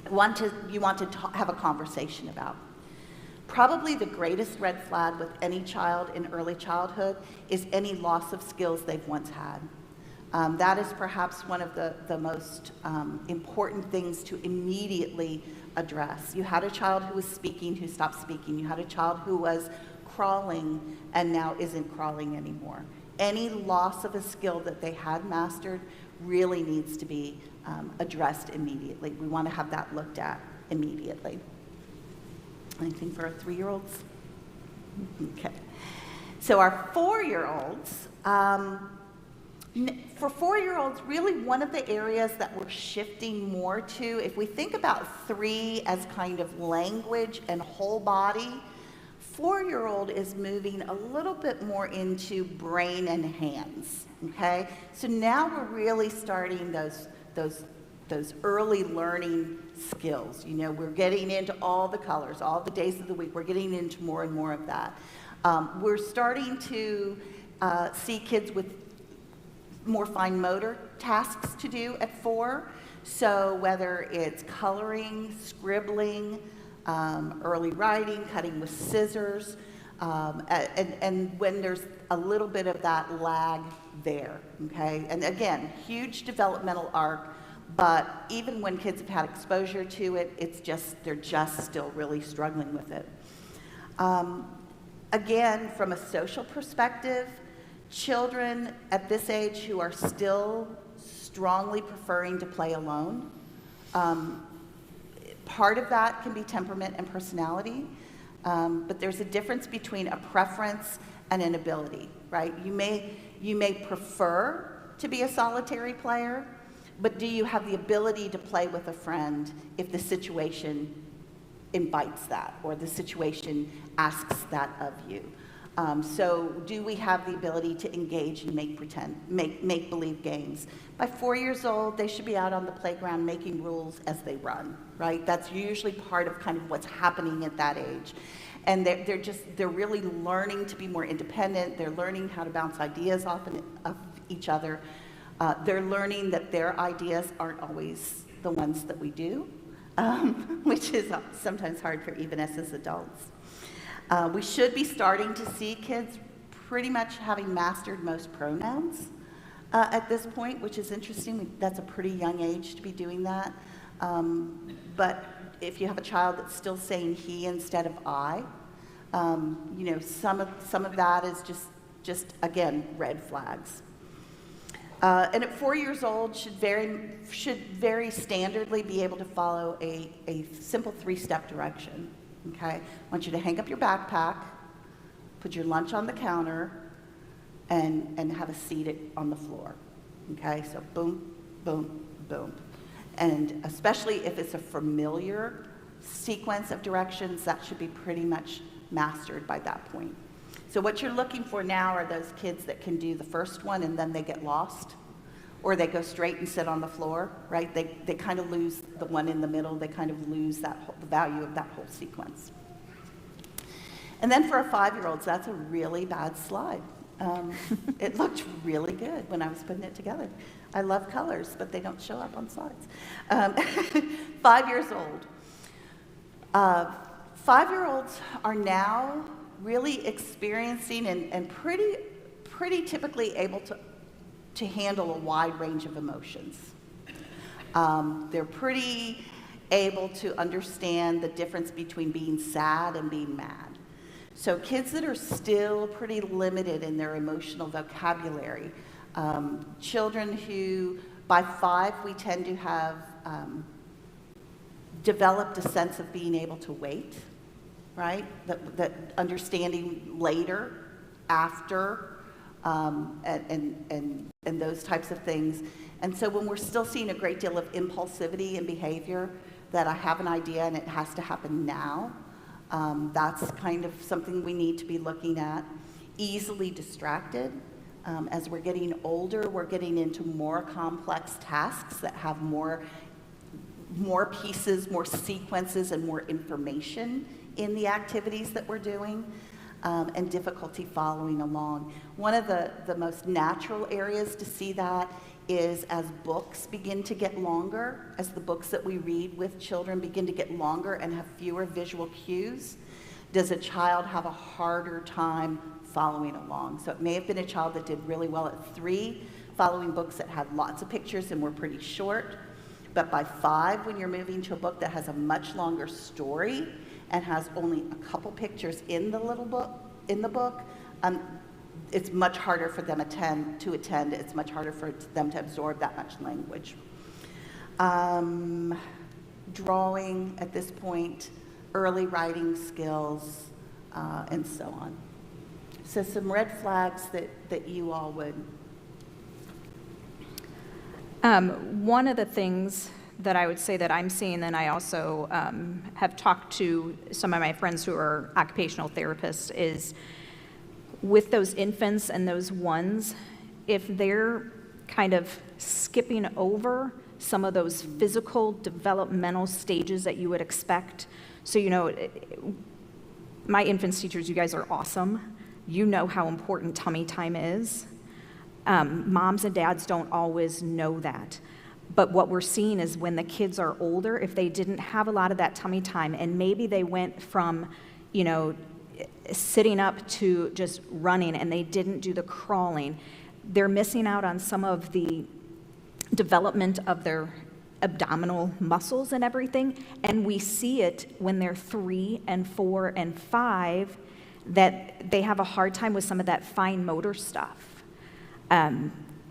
you want to have a conversation about. Probably the greatest red flag with any child in early childhood is any loss of skills they've once had. That is perhaps one of the most important things to immediately address. You had a child who was speaking who stopped speaking. You had a child who was crawling and now isn't crawling anymore. Any loss of a skill that they had mastered really needs to be addressed immediately. We want to have that looked at immediately. Anything for our 3-year-olds? Okay. So our 4-year-olds, for 4-year-olds, really one of the areas that we're shifting more to, if we think about 3 as kind of language and whole body, 4-year-old is moving a little bit more into brain and hands, okay? So now we're really starting those early learning skills. You know, we're getting into all the colors, all the days of the week. We're getting into more and more of that. We're starting to see kids with more fine motor tasks to do at 4. So whether it's coloring, scribbling, early writing, cutting with scissors, and when there's a little bit of that lag there, okay? And again, huge developmental arc, but even when kids have had exposure to it, they're just still really struggling with it. Again, from a social perspective, children at this age who are still strongly preferring to play alone, part of that can be temperament and personality, but there's a difference between a preference and an ability, right? You may prefer to be a solitary player, but do you have the ability to play with a friend if the situation invites that or the situation asks that of you? So do we have the ability to engage and make believe games? By 4 years old, they should be out on the playground making rules as they run, right? That's usually part of kind of what's happening at that age. And they're really learning to be more independent. They're learning how to bounce ideas off of each other. They're learning that their ideas aren't always the ones that we do, which is sometimes hard for even us as adults. We should be starting to see kids pretty much having mastered most pronouns at this point, which is interesting. That's a pretty young age to be doing that. But if you have a child that's still saying he instead of I, you know, some of that is just again, red flags. And at 4 years old, should very standardly be able to follow a simple 3-step direction. Okay, I want you to hang up your backpack, put your lunch on the counter, and have a seat on the floor. Okay, so boom, boom, boom. And especially if it's a familiar sequence of directions, that should be pretty much mastered by that point. So what you're looking for now are those kids that can do the first one and then they get lost, or they go straight and sit on the floor, right? They kind of lose the one in the middle. They kind of lose the value of that whole sequence. And then for our 5-year-olds, that's a really bad slide. It looked really good when I was putting it together. I love colors, but they don't show up on slides. 5 years old. 5-year-olds are now really experiencing and pretty typically able to handle a wide range of emotions. They're pretty able to understand the difference between being sad and being mad. So kids that are still pretty limited in their emotional vocabulary, children who by 5 we tend to have developed a sense of being able to wait, right? That understanding later, after, and those types of things. And so when we're still seeing a great deal of impulsivity in behavior, that I have an idea and it has to happen now, that's kind of something we need to be looking at. Easily distracted. As we're getting older, we're getting into more complex tasks that have more pieces, more sequences, and more information in the activities that we're doing, and difficulty following along. One of the most natural areas to see that is as books begin to get longer, as the books that we read with children begin to get longer and have fewer visual cues, does a child have a harder time following along? So it may have been a child that did really well at 3, following books that had lots of pictures and were pretty short. But by 5, when you're moving to a book that has a much longer story and has only a couple pictures in the book, it's much harder for them to attend. It's much harder for them to absorb that much language. Drawing at this point, early writing skills, and so on. So some red flags that you all would. One of the things that I would say that I'm seeing, and I also have talked to some of my friends who are occupational therapists, is with those infants and those ones, if they're kind of skipping over some of those physical developmental stages that you would expect. So, you know, my infants teachers, you guys are awesome. You know how important tummy time is. Moms and dads don't always know that. But what we're seeing is when the kids are older, if they didn't have a lot of that tummy time, and maybe they went from, you know, sitting up to just running and they didn't do the crawling, they're missing out on some of the development of their abdominal muscles and everything. And we see it when they're 3 and 4 and 5, that they have a hard time with some of that fine motor stuff.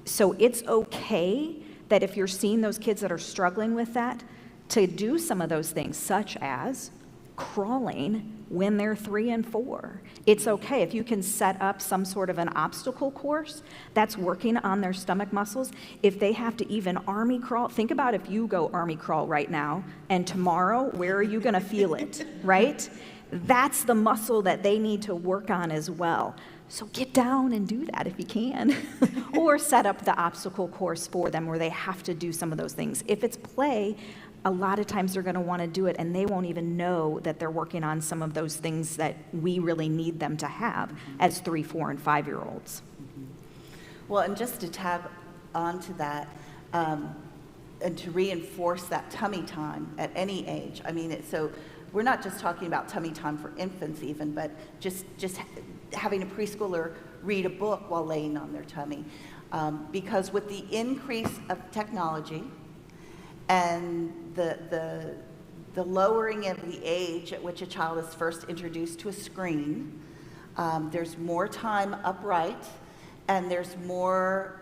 So it's okay that if you're seeing those kids that are struggling with that, to do some of those things, such as crawling when they're 3 and 4. It's okay if you can set up some sort of an obstacle course that's working on their stomach muscles. If they have to even army crawl, think about if you go army crawl right now, and tomorrow, where are you going to feel it, right? That's the muscle that they need to work on as well. So get down and do that if you can. Or set up the obstacle course for them where they have to do some of those things. If it's play, a lot of times they're going to want to do it and they won't even know that they're working on some of those things that we really need them to have as 3, 4, and 5-year-olds. Well, and just to tag onto that, and to reinforce that tummy time at any age. I mean, so we're not just talking about tummy time for infants even, but just having a preschooler read a book while laying on their tummy. Because with the increase of technology and the lowering of the age at which a child is first introduced to a screen, there's more time upright, and there's more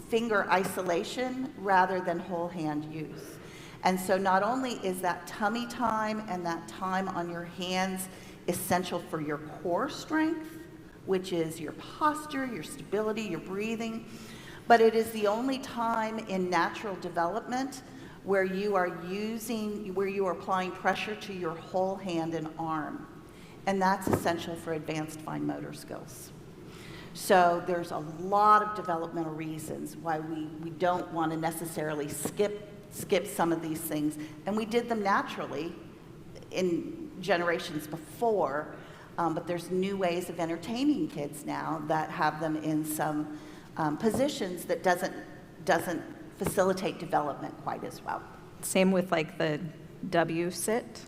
finger isolation rather than whole hand use. And so not only is that tummy time and that time on your hands essential for your core strength, which is your posture, your stability, your breathing, but it is the only time in natural development where you are applying pressure to your whole hand and arm. And that's essential for advanced fine motor skills. So there's a lot of developmental reasons why we don't want to necessarily skip some of these things. And we did them naturally in generations before, but there's new ways of entertaining kids now that have them in some positions that doesn't facilitate development quite as well. Same with like the W sit.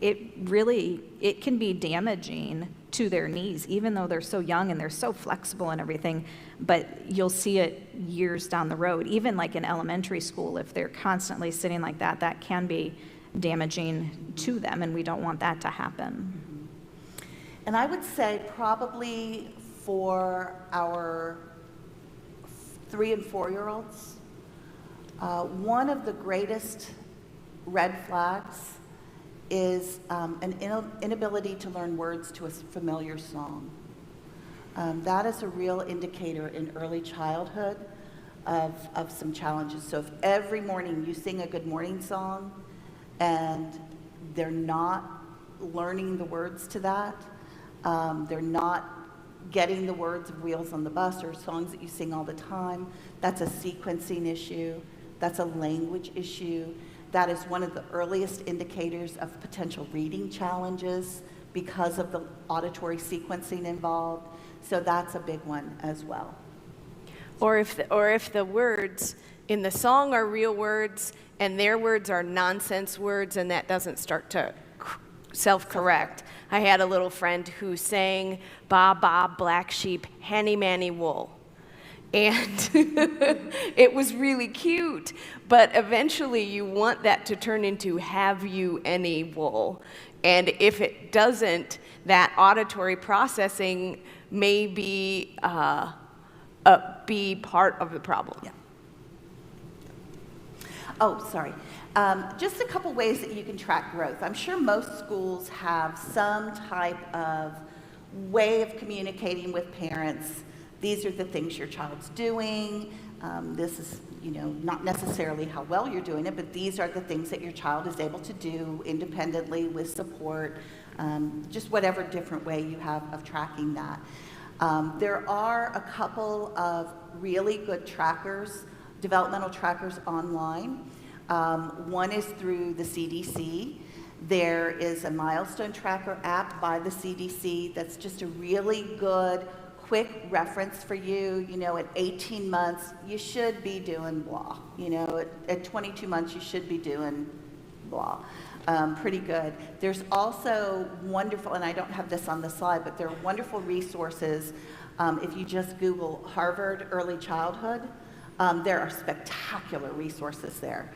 It can be damaging to their knees, even though they're so young and they're so flexible and everything, but you'll see it years down the road. Even like in elementary school, if they're constantly sitting like that, that can be damaging to them, and we don't want that to happen. And I would say probably for our 3 and 4-year-olds, one of the greatest red flags is an inability to learn words to a familiar song. That is a real indicator in early childhood of some challenges. So if every morning you sing a good morning song and they're not learning the words to that, they're not getting the words of Wheels on the Bus or songs that you sing all the time, that's a sequencing issue, that's a language issue. That is one of the earliest indicators of potential reading challenges because of the auditory sequencing involved. So that's a big one as well. Or if the words in the song are real words and their words are nonsense words, and that doesn't start to self-correct. I had a little friend who sang "Ba ba black sheep, henny manny wool." And it was really cute, but eventually you want that to turn into "have you any wool?" And if it doesn't, that auditory processing may be part of the problem. Yeah. Oh, sorry. Just a couple ways that you can track growth. I'm sure most schools have some type of way of communicating with parents. These are the things your child's doing. This is, not necessarily how well you're doing it, but these are the things that your child is able to do independently with support, just whatever different way you have of tracking that. There are a couple of really good trackers, developmental trackers online. One is through the CDC. There is a milestone tracker app by the CDC that's just a really good, quick reference for you. At 18 months, you should be doing blah. At 22 months, you should be doing blah. Pretty good. There's also wonderful, and I don't have this on the slide, but there are wonderful resources. If you just Google Harvard Early Childhood, there are spectacular resources there.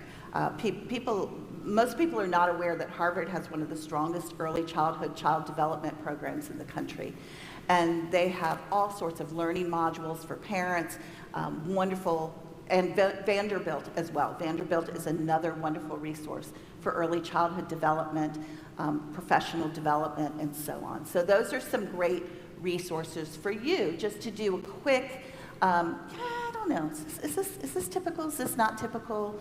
Most people are not aware that Harvard has one of the strongest early childhood child development programs in the country. And they have all sorts of learning modules for parents, wonderful, and Vanderbilt as well. Vanderbilt is another wonderful resource for early childhood development, professional development, and so on. So those are some great resources for you, just to do a quick, I don't know, is this typical, is this not typical?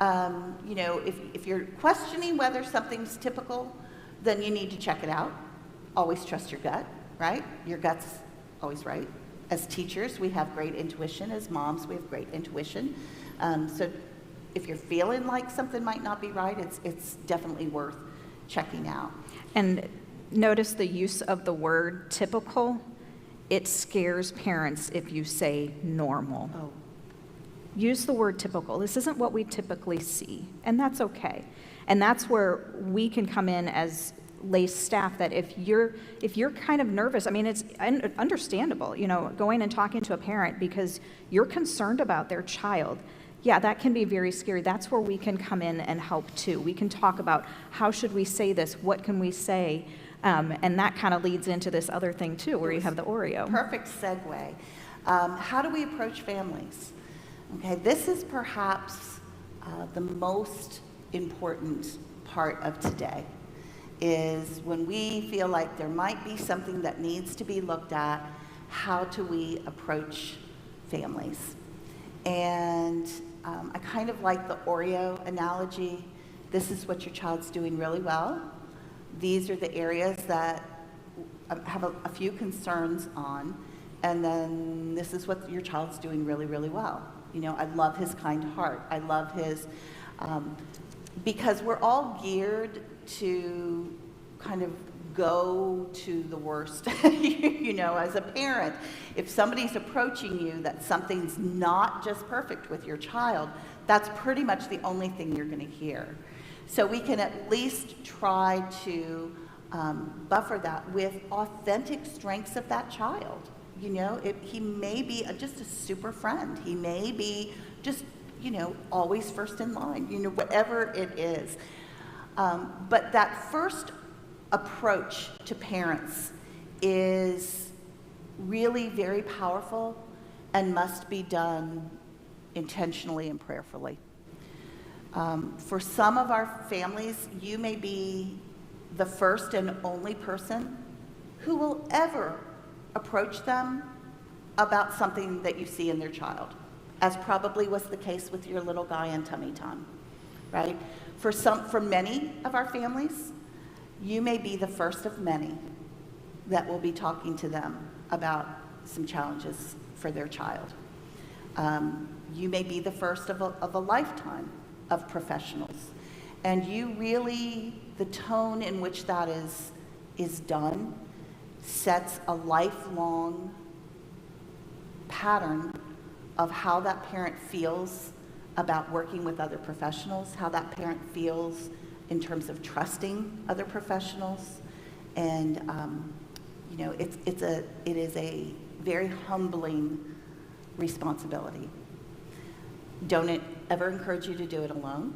If you're questioning whether something's typical, then you need to check it out. Always trust your gut, right? Your gut's always right. As teachers, we have great intuition. As moms, we have great intuition. So if you're feeling like something might not be right, it's definitely worth checking out. And notice the use of the word typical. It scares parents if you say normal. Oh. Use the word typical. This isn't what we typically see, and that's okay. And that's where we can come in as LACE staff that if you're kind of nervous, I mean, it's understandable, you know, going and talking to a parent because you're concerned about their child. Yeah, that can be very scary. That's where we can come in and help too. We can talk about how should we say this, what can we say, and that kind of leads into this other thing too, where you have the Oreo. Perfect segue. How do we approach families? Okay, this is perhaps the most important part of today, is when we feel like there might be something that needs to be looked at, how do we approach families? And I kind of like the Oreo analogy. This is what your child's doing really well. These are the areas that have a few concerns on, and then this is what your child's doing really, really well. You know, I love his kind heart. I love his, because we're all geared to kind of go to the worst. You know, as a parent, if somebody's approaching you that something's not just perfect with your child, that's pretty much the only thing you're going to hear. So we can at least try to buffer that with authentic strengths of that child. You know, he may be just a super friend. He may be just, you know, always first in line, you know, whatever it is. But that first approach to parents is really very powerful and must be done intentionally and prayerfully. For some of our families, you may be the first and only person who will ever approach them about something that you see in their child, as probably was the case with your little guy in tummy time, right? For many of our families, you may be the first of many that will be talking to them about some challenges for their child. You may be the first of a lifetime of professionals. And you really, the tone in which that is done sets a lifelong pattern of how that parent feels about working with other professionals, how that parent feels in terms of trusting other professionals. And you know, it is a very humbling responsibility. Don't ever encourage you to do it alone.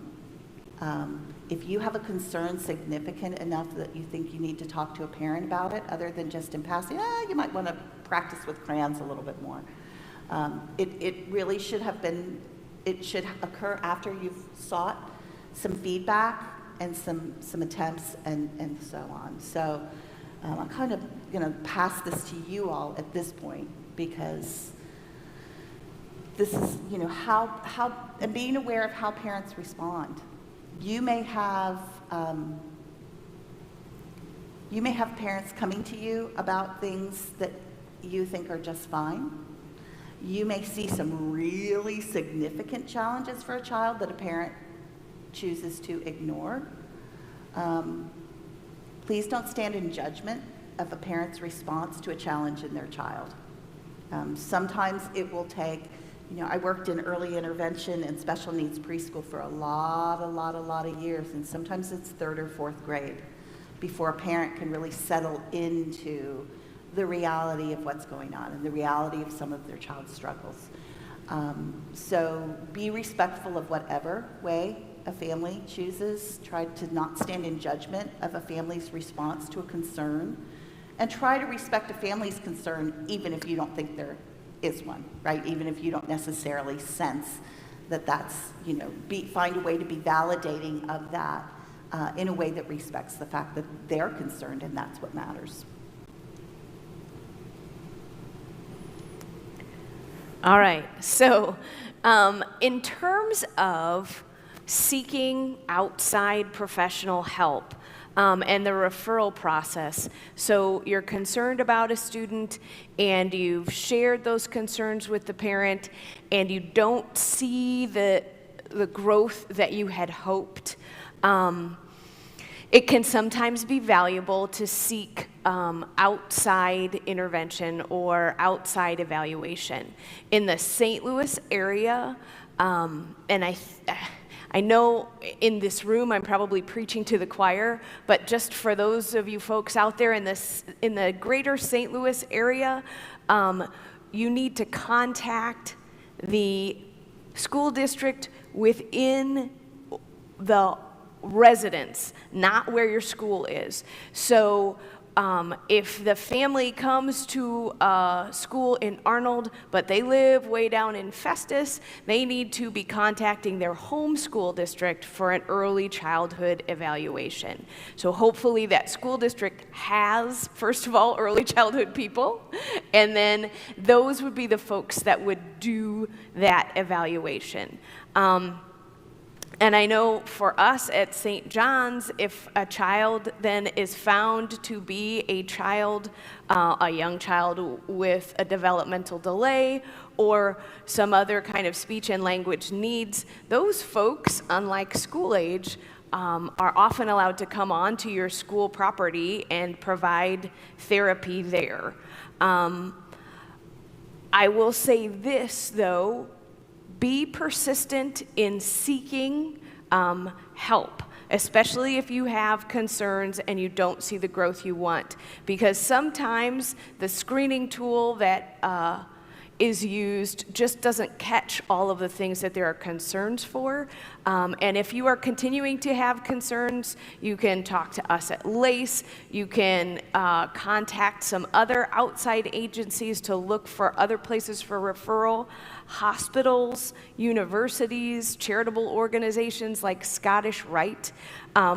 If you have a concern significant enough that you think you need to talk to a parent about it, other than just in passing, you might want to practice with crayons a little bit more. It really should occur after you've sought some feedback and some attempts and so on. So I'm kind of going to pass this to you all at this point, because this is, you know, how and being aware of how parents respond. You may have parents coming to you about things that you think are just fine. You may see some really significant challenges for a child that a parent chooses to ignore. Please don't stand in judgment of a parent's response to a challenge in their child. Sometimes it will take, you know, I worked in early intervention and special needs preschool for a lot of years, and sometimes it's 3rd or 4th grade before a parent can really settle into the reality of what's going on and the reality of some of their child's struggles. So be respectful of whatever way a family chooses. Try to not stand in judgment of a family's response to a concern, and try to respect a family's concern even if you don't think there is one, right? Even if you don't necessarily sense that that's, you know, find a way to be validating of that in a way that respects the fact that they're concerned and that's what matters. All right, so in terms of seeking outside professional help and the referral process, so you're concerned about a student and you've shared those concerns with the parent and you don't see the growth that you had hoped, it can sometimes be valuable to seek outside intervention or outside evaluation. In the St. Louis area, and I know in this room I'm probably preaching to the choir, but just for those of you folks out there in the greater St. Louis area, you need to contact the school district within the residence, not where your school is. So if the family comes to a school in Arnold, but they live way down in Festus, they need to be contacting their home school district for an early childhood evaluation. So hopefully that school district has, first of all, early childhood people, and then those would be the folks that would do that evaluation. And I know for us at St. John's, if a child then is found to be a young child with a developmental delay or some other kind of speech and language needs, those folks, unlike school age, are often allowed to come onto your school property and provide therapy there. I will say this, though. Be persistent in seeking help, especially if you have concerns and you don't see the growth you want. Because sometimes the screening tool that is used just doesn't catch all of the things that there are concerns for. And if you are continuing to have concerns, you can talk to us at LACE. You can contact some other outside agencies to look for other places for referral. Hospitals, universities, charitable organizations like Scottish Rite.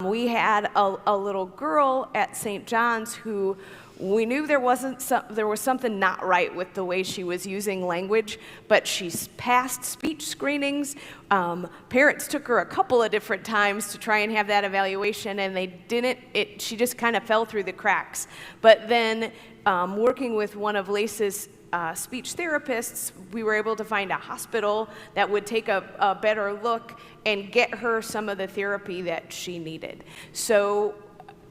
We had a little girl at St. John's who we knew there was something not right with the way she was using language, but she's passed speech screenings. Parents took her a couple of different times to try and have that evaluation, and they didn't. She just kind of fell through the cracks. But then working with one of LACE's speech therapists, we were able to find a hospital that would take a better look and get her some of the therapy that she needed. So,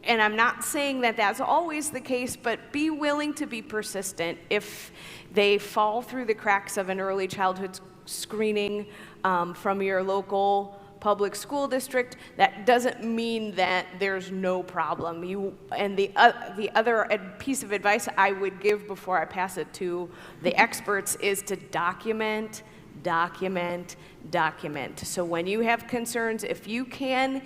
and I'm not saying that that's always the case, but be willing to be persistent. If they fall through the cracks of an early childhood screening from your local public school district, that doesn't mean that there's no problem. The other piece of advice I would give before I pass it to the experts is to document. So when you have concerns, if you can,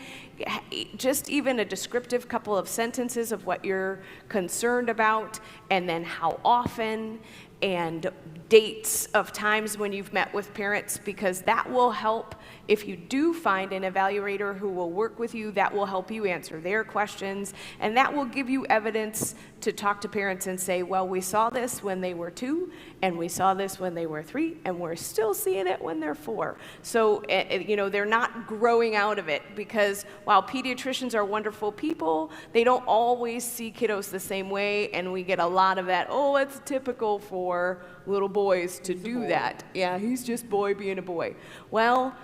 just even a descriptive couple of sentences of what you're concerned about, and then how often, and dates of times when you've met with parents, because that will help. If you do find an evaluator who will work with you, that will help you answer their questions, and that will give you evidence to talk to parents and say, well, we saw this when they were 2, and we saw this when they were 3, and we're still seeing it when they're 4. So, they're not growing out of it, because while pediatricians are wonderful people, they don't always see kiddos the same way, and we get a lot of that, oh, it's typical for little boys to do that. Yeah, he's just boy being a boy. Well,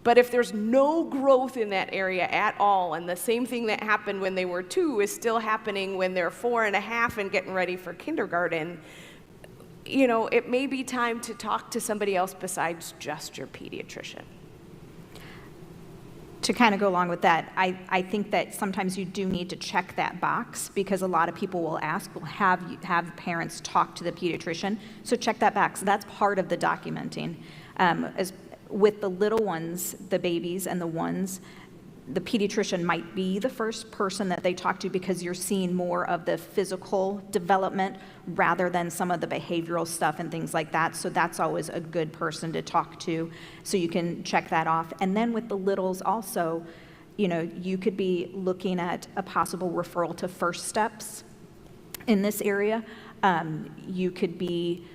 but if there's no growth in that area at all, and the same thing that happened when they were 2 is still happening when they're 4.5 and getting ready for kindergarten, it may be time to talk to somebody else besides just your pediatrician. To kind of go along with that, I think that sometimes you do need to check that box, because a lot of people will ask, well, have parents talk to the pediatrician? So check that box. That's part of the documenting. With the little ones, the babies and the ones, the pediatrician might be the first person that they talk to, because you're seeing more of the physical development rather than some of the behavioral stuff and things like that. So that's always a good person to talk to, so you can check that off. And then with the littles also, you could be looking at a possible referral to First Steps in this area. You could be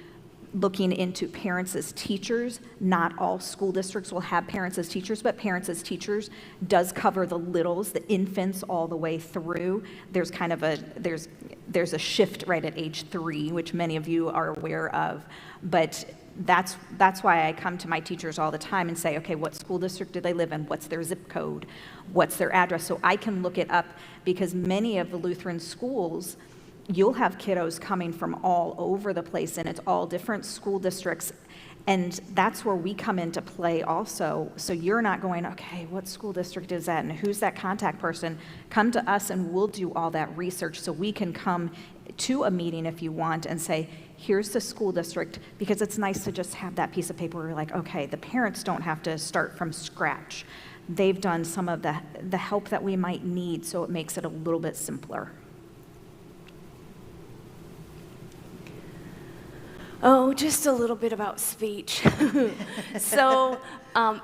looking into parents as teachers. Not all school districts will have parents as teachers, but parents as teachers does cover the littles, the infants, all the way through. There's kind of there's a shift right at age 3, which many of you are aware of. But that's why I come to my teachers all the time and say, okay, what school district do they live in? What's their zip code? What's their address? So I can look it up, because many of the Lutheran schools, you'll have kiddos coming from all over the place, and it's all different school districts. And that's where we come into play also. So you're not going, okay, what school district is that and who's that contact person? Come to us and we'll do all that research so we can come to a meeting if you want and say, here's the school district, because it's nice to just have that piece of paper where you're like, okay, the parents don't have to start from scratch. They've done some of the help that we might need, so it makes it a little bit simpler. Oh, just a little bit about speech. So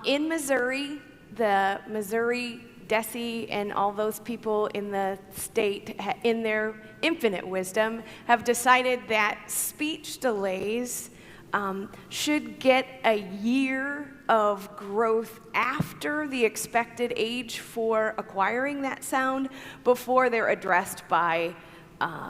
in Missouri, the Missouri DESE and all those people in the state, in their infinite wisdom, have decided that speech delays should get a year of growth after the expected age for acquiring that sound before they're addressed by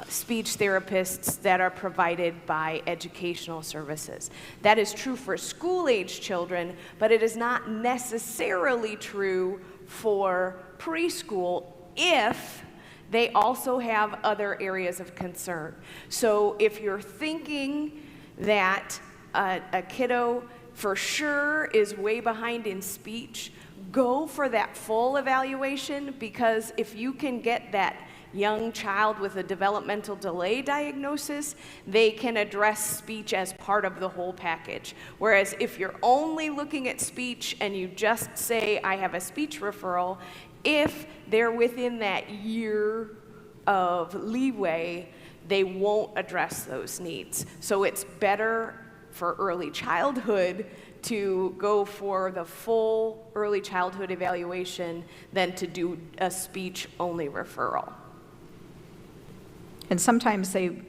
speech therapists that are provided by educational services. That is true for school-age children, but it is not necessarily true for preschool if they also have other areas of concern. So if you're thinking that a kiddo for sure is way behind in speech, go for that full evaluation, because if you can get that young child with a developmental delay diagnosis, they can address speech as part of the whole package. Whereas if you're only looking at speech and you just say, I have a speech referral, if they're within that year of leeway, they won't address those needs. So it's better for early childhood to go for the full early childhood evaluation than to do a speech-only referral. And sometimes they,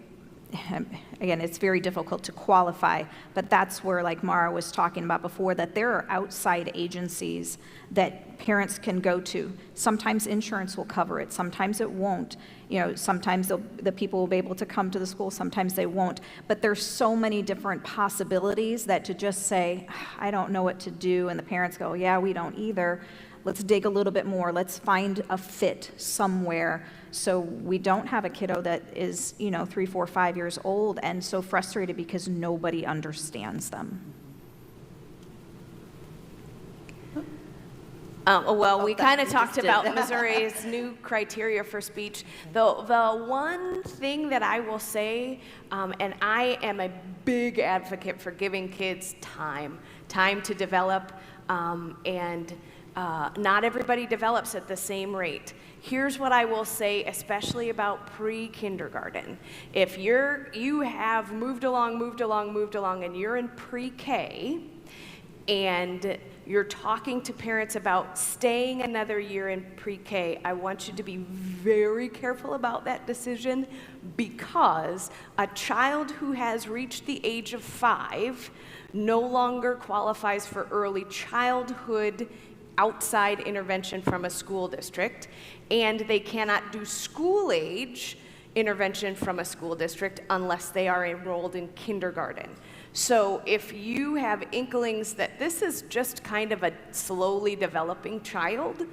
again, it's very difficult to qualify, but that's where, like Mara was talking about before, that there are outside agencies that parents can go to. Sometimes insurance will cover it, sometimes it won't. You know, sometimes the people will be able to come to the school, sometimes they won't. But there's so many different possibilities that to just say, I don't know what to do, and the parents go, yeah, we don't either. Let's dig a little bit more. Let's find a fit somewhere so we don't have a kiddo that is, 3, 4, 5 years old and so frustrated because nobody understands them. Well, we kind of you talked just did. about Missouri's new criteria for speech. The one thing that I will say, and I am a big advocate for giving kids time to develop, and not everybody develops at the same rate. Here's what I will say, especially about pre-kindergarten. If you have moved along, and you're in pre-K, and you're talking to parents about staying another year in pre-K, I want you to be very careful about that decision, because a child who has reached the age of 5 no longer qualifies for early childhood outside intervention from a school district, and they cannot do school-age intervention from a school district unless they are enrolled in kindergarten. So if you have inklings that this is just kind of a slowly developing child,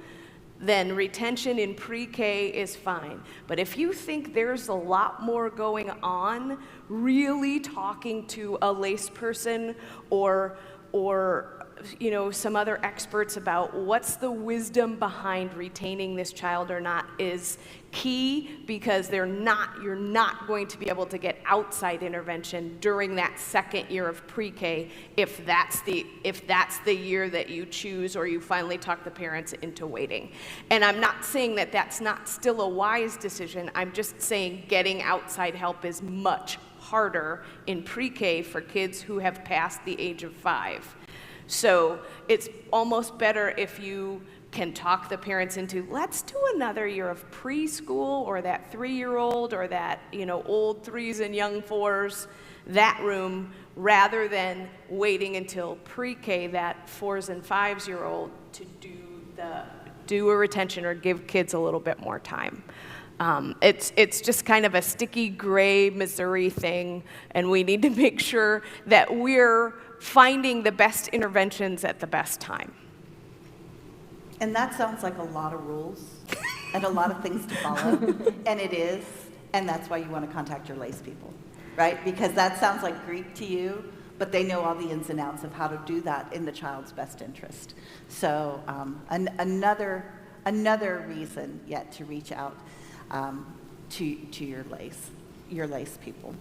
then retention in pre-K is fine. But if you think there's a lot more going on, really talking to a LACE person or some other experts about what's the wisdom behind retaining this child or not is key, because you're not going to be able to get outside intervention during that second year of pre-K if that's the year that you choose or you finally talk the parents into waiting. And I'm not saying that that's not still a wise decision. I'm just saying getting outside help is much harder in pre-K for kids who have passed the age of 5. So it's almost better if you can talk the parents into, let's do another year of preschool, or that 3-year-old, or that old 3s and young 4s, that room, rather than waiting until pre-K, that 4s and 5s-year-old, to do a retention or give kids a little bit more time. It's just kind of a sticky gray Missouri thing, and we need to make sure that we're finding the best interventions at the best time. And that sounds like a lot of rules and a lot of things to follow, and it is, and that's why you want to contact your LACE people, right? Because that sounds like Greek to you, but they know all the ins and outs of how to do that in the child's best interest. So another reason yet to reach out to your LACE people.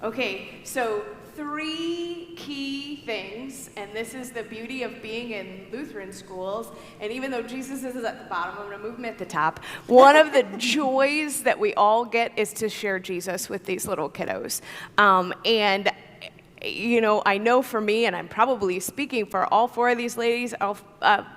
Okay, so 3 key things, and this is the beauty of being in Lutheran schools, and even though Jesus is at the bottom, I'm going to move him at the top. One of the joys that we all get is to share Jesus with these little kiddos. And you know, I know for me, and I'm probably speaking for all 4 of these ladies,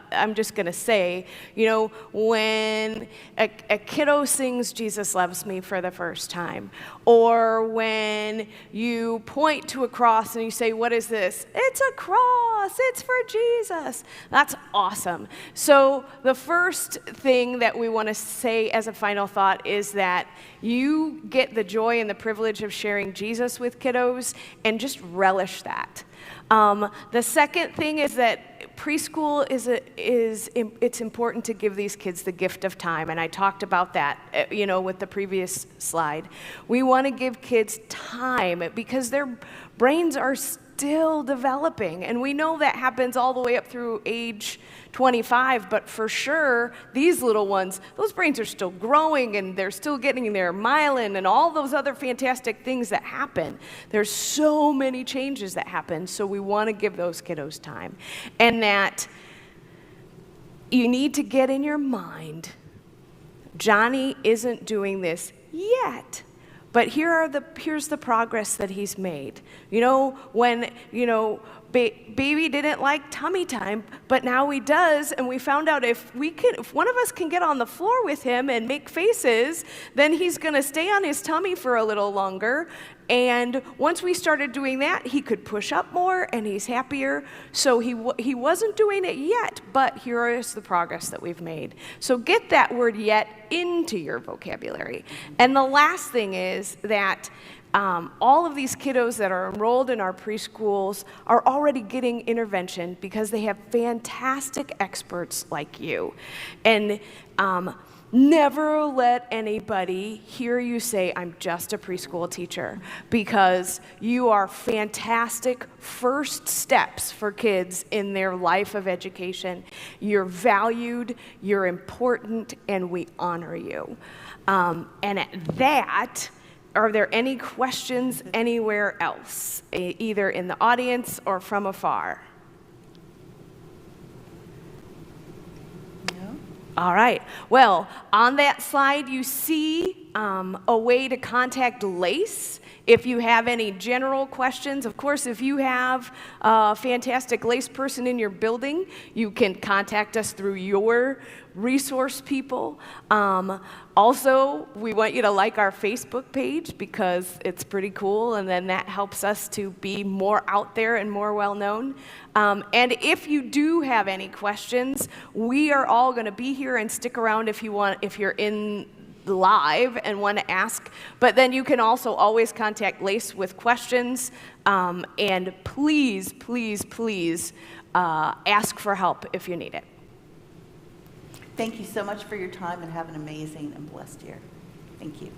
I'm just going to say, you know, when a kiddo sings Jesus Loves Me for the first time, or when you point to a cross and you say, what is this? It's a cross. It's for Jesus. That's awesome. So the first thing that we want to say as a final thought is that you get the joy and the privilege of sharing Jesus with kiddos, and just relish that. The second thing is that preschool it's important to give these kids the gift of time, and I talked about that, you know, with the previous slide. We want to give kids time because their brains are still developing, and we know that happens all the way up through age 25, but for sure, these little ones, those brains are still growing, and they're still getting their myelin and all those other fantastic things that happen. There's so many changes that happen, so we want to give those kiddos time. And that you need to get in your mind, Johnny isn't doing this yet. But here's the progress that he's made. You know, when, you know, baby didn't like tummy time, but now he does, and we found out if one of us can get on the floor with him and make faces, then he's going to stay on his tummy for a little longer. And once we started doing that, he could push up more, and he's happier. So he wasn't doing it yet, but here is the progress that we've made. So get that word "yet" into your vocabulary. And the last thing is that all of these kiddos that are enrolled in our preschools are already getting intervention because they have fantastic experts like you. And never let anybody hear you say, I'm just a preschool teacher, because you are fantastic first steps for kids in their life of education. You're valued, you're important, and we honor you. And at that, are there any questions anywhere else, either in the audience or from afar? All right. Well, on that slide, you see a way to contact LACE if you have any general questions. Of course, if you have a fantastic LACE person in your building, you can contact us through your resource people. Also, we want you to like our Facebook page because it's pretty cool, and then that helps us to be more out there and more well-known. And if you do have any questions, we are all going to be here and stick around if you're in live and want to ask. But then you can also always contact LACE with questions. And please, please, please ask for help if you need it. Thank you so much for your time, and have an amazing and blessed year. Thank you.